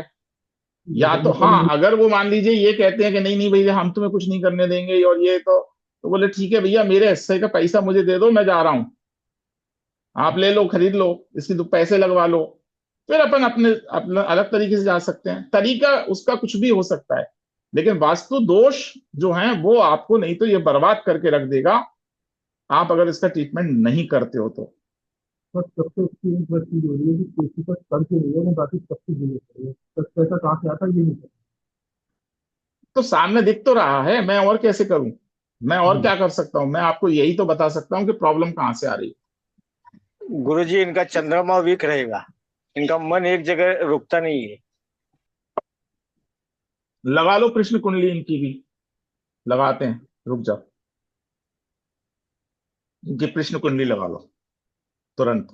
या लीजिए तो मतलब हाँ, अगर वो मान लीजिए ये कहते हैं कि नहीं नहीं भैया हम तुम्हें कुछ नहीं करने देंगे और ये तो बोले ठीक है भैया, मेरे हिस्से का पैसा मुझे दे दो, मैं जा रहा हूँ, आप ले लो, खरीद लो, इसकी तो पैसे लगवा लो। फिर अपन अपने अपना अलग तरीके से जा सकते हैं, तरीका उसका कुछ भी हो सकता है। लेकिन वास्तु दोष जो है वो आपको नहीं तो ये बर्बाद करके रख देगा, आप अगर इसका ट्रीटमेंट नहीं करते हो तो। बस सबसे अच्छी एक बस चीज हो रही है कि किसी का करके नहीं है, मैं बाकी सब कुछ नहीं है, बस पैसा कहाँ से आता है ये नहीं पता। तो सामने दिख तो रहा है, मैं और कैसे करूं? मैं और जी। क्या कर सकता हूं? मैं आपको यही तो बता सकता हूं कि प्रॉब्लम कहां से आ रही गुरुजी इनका चंद्रमा वीक रहेगा, इनका मन एक जगह रुकता नहीं है। है। लगा लो कृष्ण कुंडली इनकी भी, लगाते हैं, रुक जाओ, इनकी कृष्ण कुंडली लगा लो तुरंत।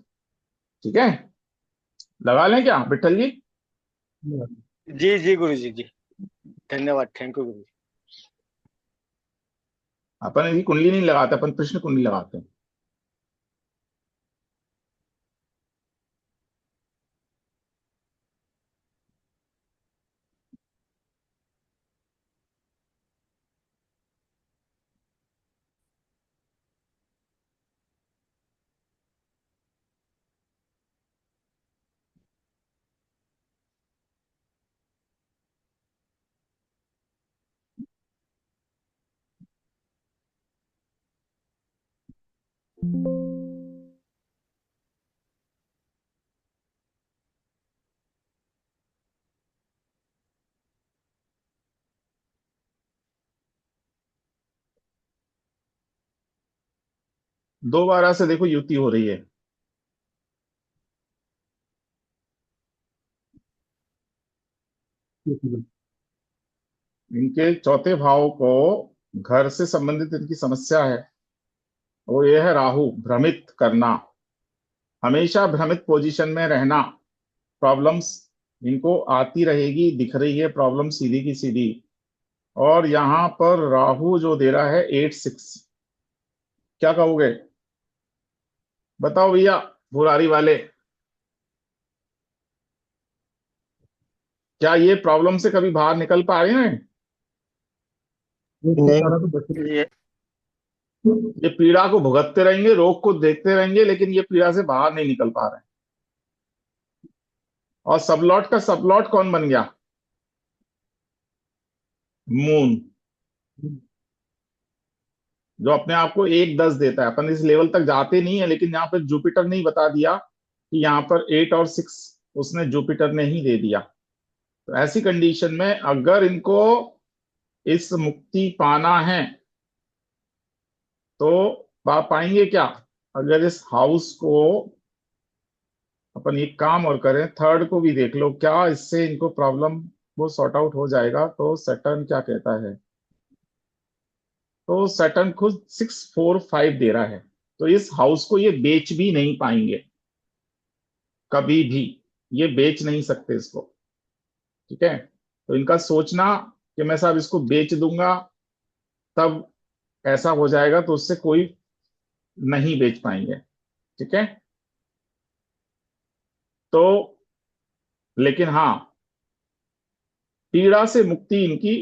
ठीक है? लगा लें क्या विठल जी? जी जी गुरुजी जी, धन्यवाद, थैंक यू गुरुजी। अपन इनकी कुंडली नहीं लगाते, अपन कृष्ण कुंडली लगाते हैं। दोबारा से देखो युति हो रही है। इनके चौथे भाव को घर से संबंधित इनकी समस्या है, वो ये है राहु, भ्रमित करना, हमेशा भ्रमित पोजीशन में रहना। प्रॉब्लम्स इनको आती रहेगी, दिख रही है प्रॉब्लम सीधी की सीधी। और यहां पर राहु जो दे रहा है 8-6, क्या कहोगे? बताओ भैया बुरारी वाले, क्या ये प्रॉब्लम से कभी बाहर निकल पा रहे हैं? एक से सारा तो बच नहीं ये ये पीड़ा को भुगतते रहेंगे, रोग को देखते रहेंगे, लेकिन ये पीड़ा से बाहर नहीं निकल पा रहे हैं। और सबलॉट का सबलॉट कौन बन गया? मून, जो अपने आप को 1-10 देता है। अपन इस लेवल तक जाते नहीं है, लेकिन यहाँ पर जुपिटर ने ही बता दिया कि यहाँ पर 8 और 6 उसने जुपिटर ने ही दे दिया। तो ऐसी कंडीशन में अगर इनको इस मुक्ति पाना है तो पा पाएंगे क्या? अगर इस हाउस को अपन एक काम और करें, थर्ड को भी देख लो, क्या इससे इनको प्रॉब्लम वो सॉर्ट आउट हो जाएगा। तो सैटर्न क्या कहता है, तो सैटर्न खुद 645 दे रहा है, तो इस हाउस को ये बेच भी नहीं पाएंगे कभी भी, ये बेच नहीं सकते इसको। ठीक है, तो इनका सोचना कि मैं साहब इसको बेच दूंगा तब ऐसा हो जाएगा, तो उससे कोई नहीं बेच पाएंगे। ठीक है, तो लेकिन हाँ, पीड़ा से मुक्ति इनकी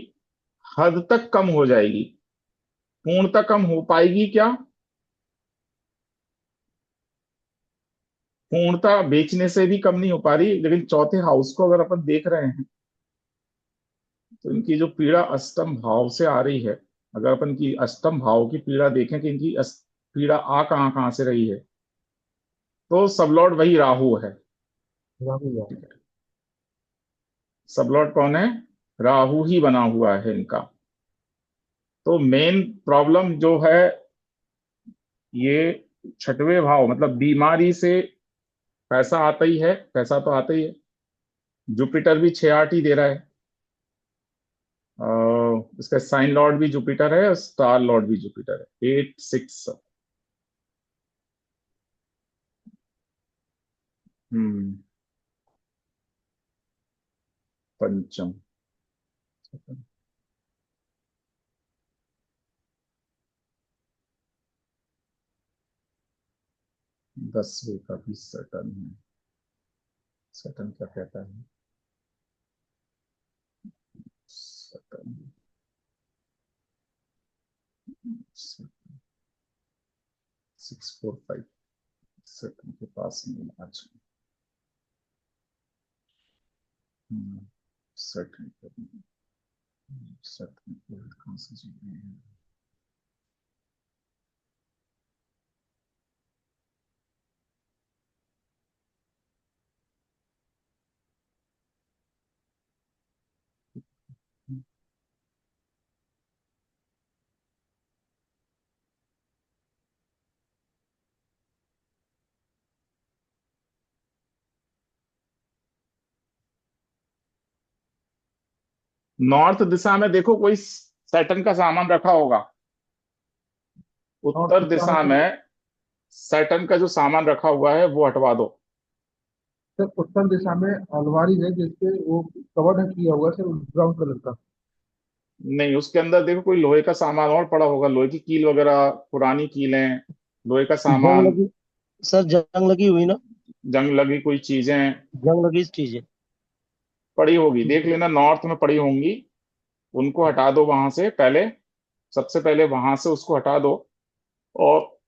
हद तक कम हो जाएगी, पूर्णतः कम हो पाएगी क्या, पूर्णतः बेचने से भी कम नहीं हो पा रही। लेकिन चौथे हाउस को अगर अपन देख रहे हैं तो इनकी जो पीड़ा अष्टम भाव से आ रही है, अगर अपन की अष्टम भाव की पीड़ा देखें कि इनकी पीड़ा आ कहाँ कहाँ से रही है, तो सबलॉर्ड वही राहु है। राहुल यार। ठीक है, सबलॉर्ड कौन है, राहु ही बना हुआ है इनका। तो मेन प्रॉब्लम जो है ये छठवें भाव, मतलब बीमारी से पैसा आता ही है, पैसा तो आता ही है। जुपिटर भी 6-8 ही दे रहा है, इसका साइन लॉर्ड भी जुपिटर है और स्टार लॉर्ड भी जुपिटर है, 8-6। हम्म, पंचम, 10वें का भी सैटर्न है। सैटर्न क्या कहता है, सैटर्न 645 सैटर्न के पास नहीं आज। सैटर्न सैटर्न कहाँ से जीत रहे हैं। नॉर्थ दिशा में देखो कोई सैटर्न का सामान रखा होगा, और उत्तर दिशा दिशा में में सैटर्न का जो सामान रखा हुआ है वो हटवा दो। सर उत्तर दिशा में अलमारी है जिसपे वो कवर किया हुआ है सर, ब्राउन कलर का। नहीं, उसके अंदर देखो कोई लोहे का सामान और पड़ा होगा, लोहे की कील वगैरह, पुरानी कीलें, लोहे का जंग सामान, लगी। सर जंग लगी हुई ना। जंग लगी कोई चीजें जंग लगी चीज है। पड़ी होगी, देख लेना नॉर्थ में पड़ी होंगी, उनको हटा दो वहां से पहले, सबसे पहले वहां से उसको हटा दो। और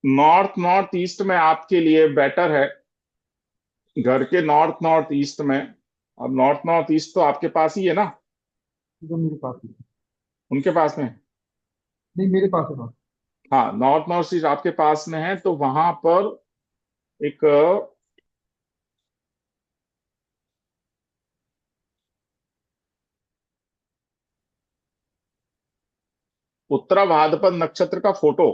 नॉर्थ नॉर्थ ईस्ट में आपके लिए बेटर है, घर के नॉर्थ नॉर्थ ईस्ट में। अब नॉर्थ नॉर्थ ईस्ट तो आपके पास ही है ना, जो मेरे पास है। उनके पास में है? नहीं मेरे पास है ना। हाँ, नॉर्थ नॉर्थ ईस्ट आपके पास में है, तो वहां पर एक उत्तरा भाद्रपद नक्षत्र का फोटो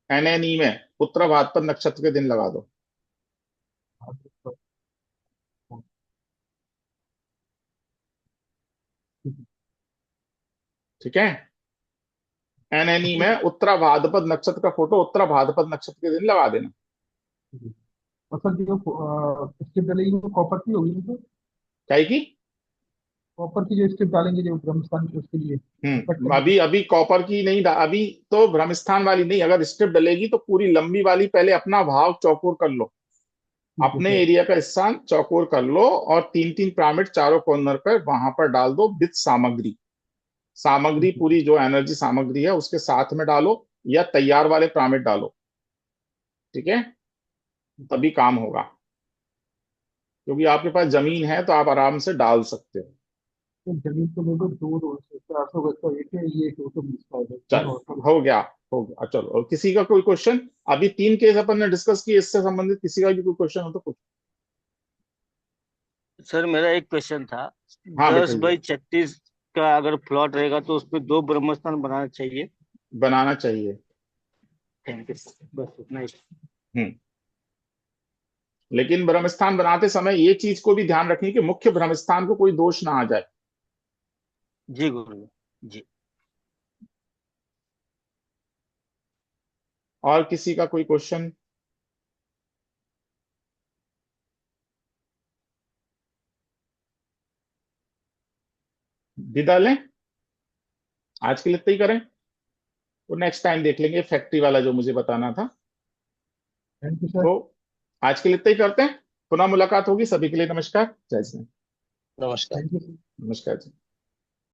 एनएनई में उत्तरा भाद्रपद नक्षत्र के दिन लगा दो। ठीक है, एनएनई में उत्तरा भाद्रपद नक्षत्र का फोटो उत्तरा भाद्रपद नक्षत्र के दिन लगा देना। और सर जो स्ट्रिप डलेगी वो कॉपर की होगी ना सर? क्या है कि कॉपर की जो स्ट्रिप डालेंगे जो ब्रह्मस्थान के उसके लिए कट करने के अभी अभी कॉपर की नहीं अभी तो ब्रह्मस्थान वाली नहीं, अगर स्ट्रिप डलेगी तो पूरी लंबी वाली पहले अपना भाव चौकोर कर लो, ठीक है अपने सर। एरिया का स्थान चौकोर कर लो, और 3-3 पिरामिड चारों कॉर्नर पर वहां पर डाल दो विद सामग्री। सामग्री ठीक है पूरी जो एनर्जी सामग्री है उसके साथ में डालो, या तैयार वाले पिरामिड डालो। ठीक है, तभी काम होगा, क्योंकि आपके पास जमीन है तो आप आराम से डाल सकते हो। तो जमीन तो मेरे को 400 गज का एक है, ये 220 का है, चल, दोनों होटल। हो गया, हो गया, चलो। और किसी का कोई क्वेश्चन, अभी 3 केस अपन ने डिस्कस किए, इससे संबंधित किसी का भी कोई क्वेश्चन हो तो कुछ। सर मेरा एक क्वेश्चन था। हाँ बेटा दस जी, बाई छत्तीस का अगर प्लॉट रहेगा तो उसपे 2 ब्रह्मस्थान बनाना चाहिए। बनाना चाहिए। थैंक यू, बस उतना ही। हम्म, लेकिन ब्रह्मस्थान बनाते समय ये चीज को भी ध्यान रखें कि मुख्य ब्रह्मस्थान को कोई दोष ना आ जाए। जी गुरु जी। और किसी का कोई क्वेश्चन? विदा लें, आज के लिए इतना ही करें, तो नेक्स्ट टाइम देख लेंगे फैक्ट्री वाला जो मुझे बताना था। Thank you sir. तो आज के लिए इतना ही करते हैं, पुनः मुलाकात होगी। सभी के लिए नमस्कार, जय श्री राम। नमस्कार। Thank you. नमस्कार जी।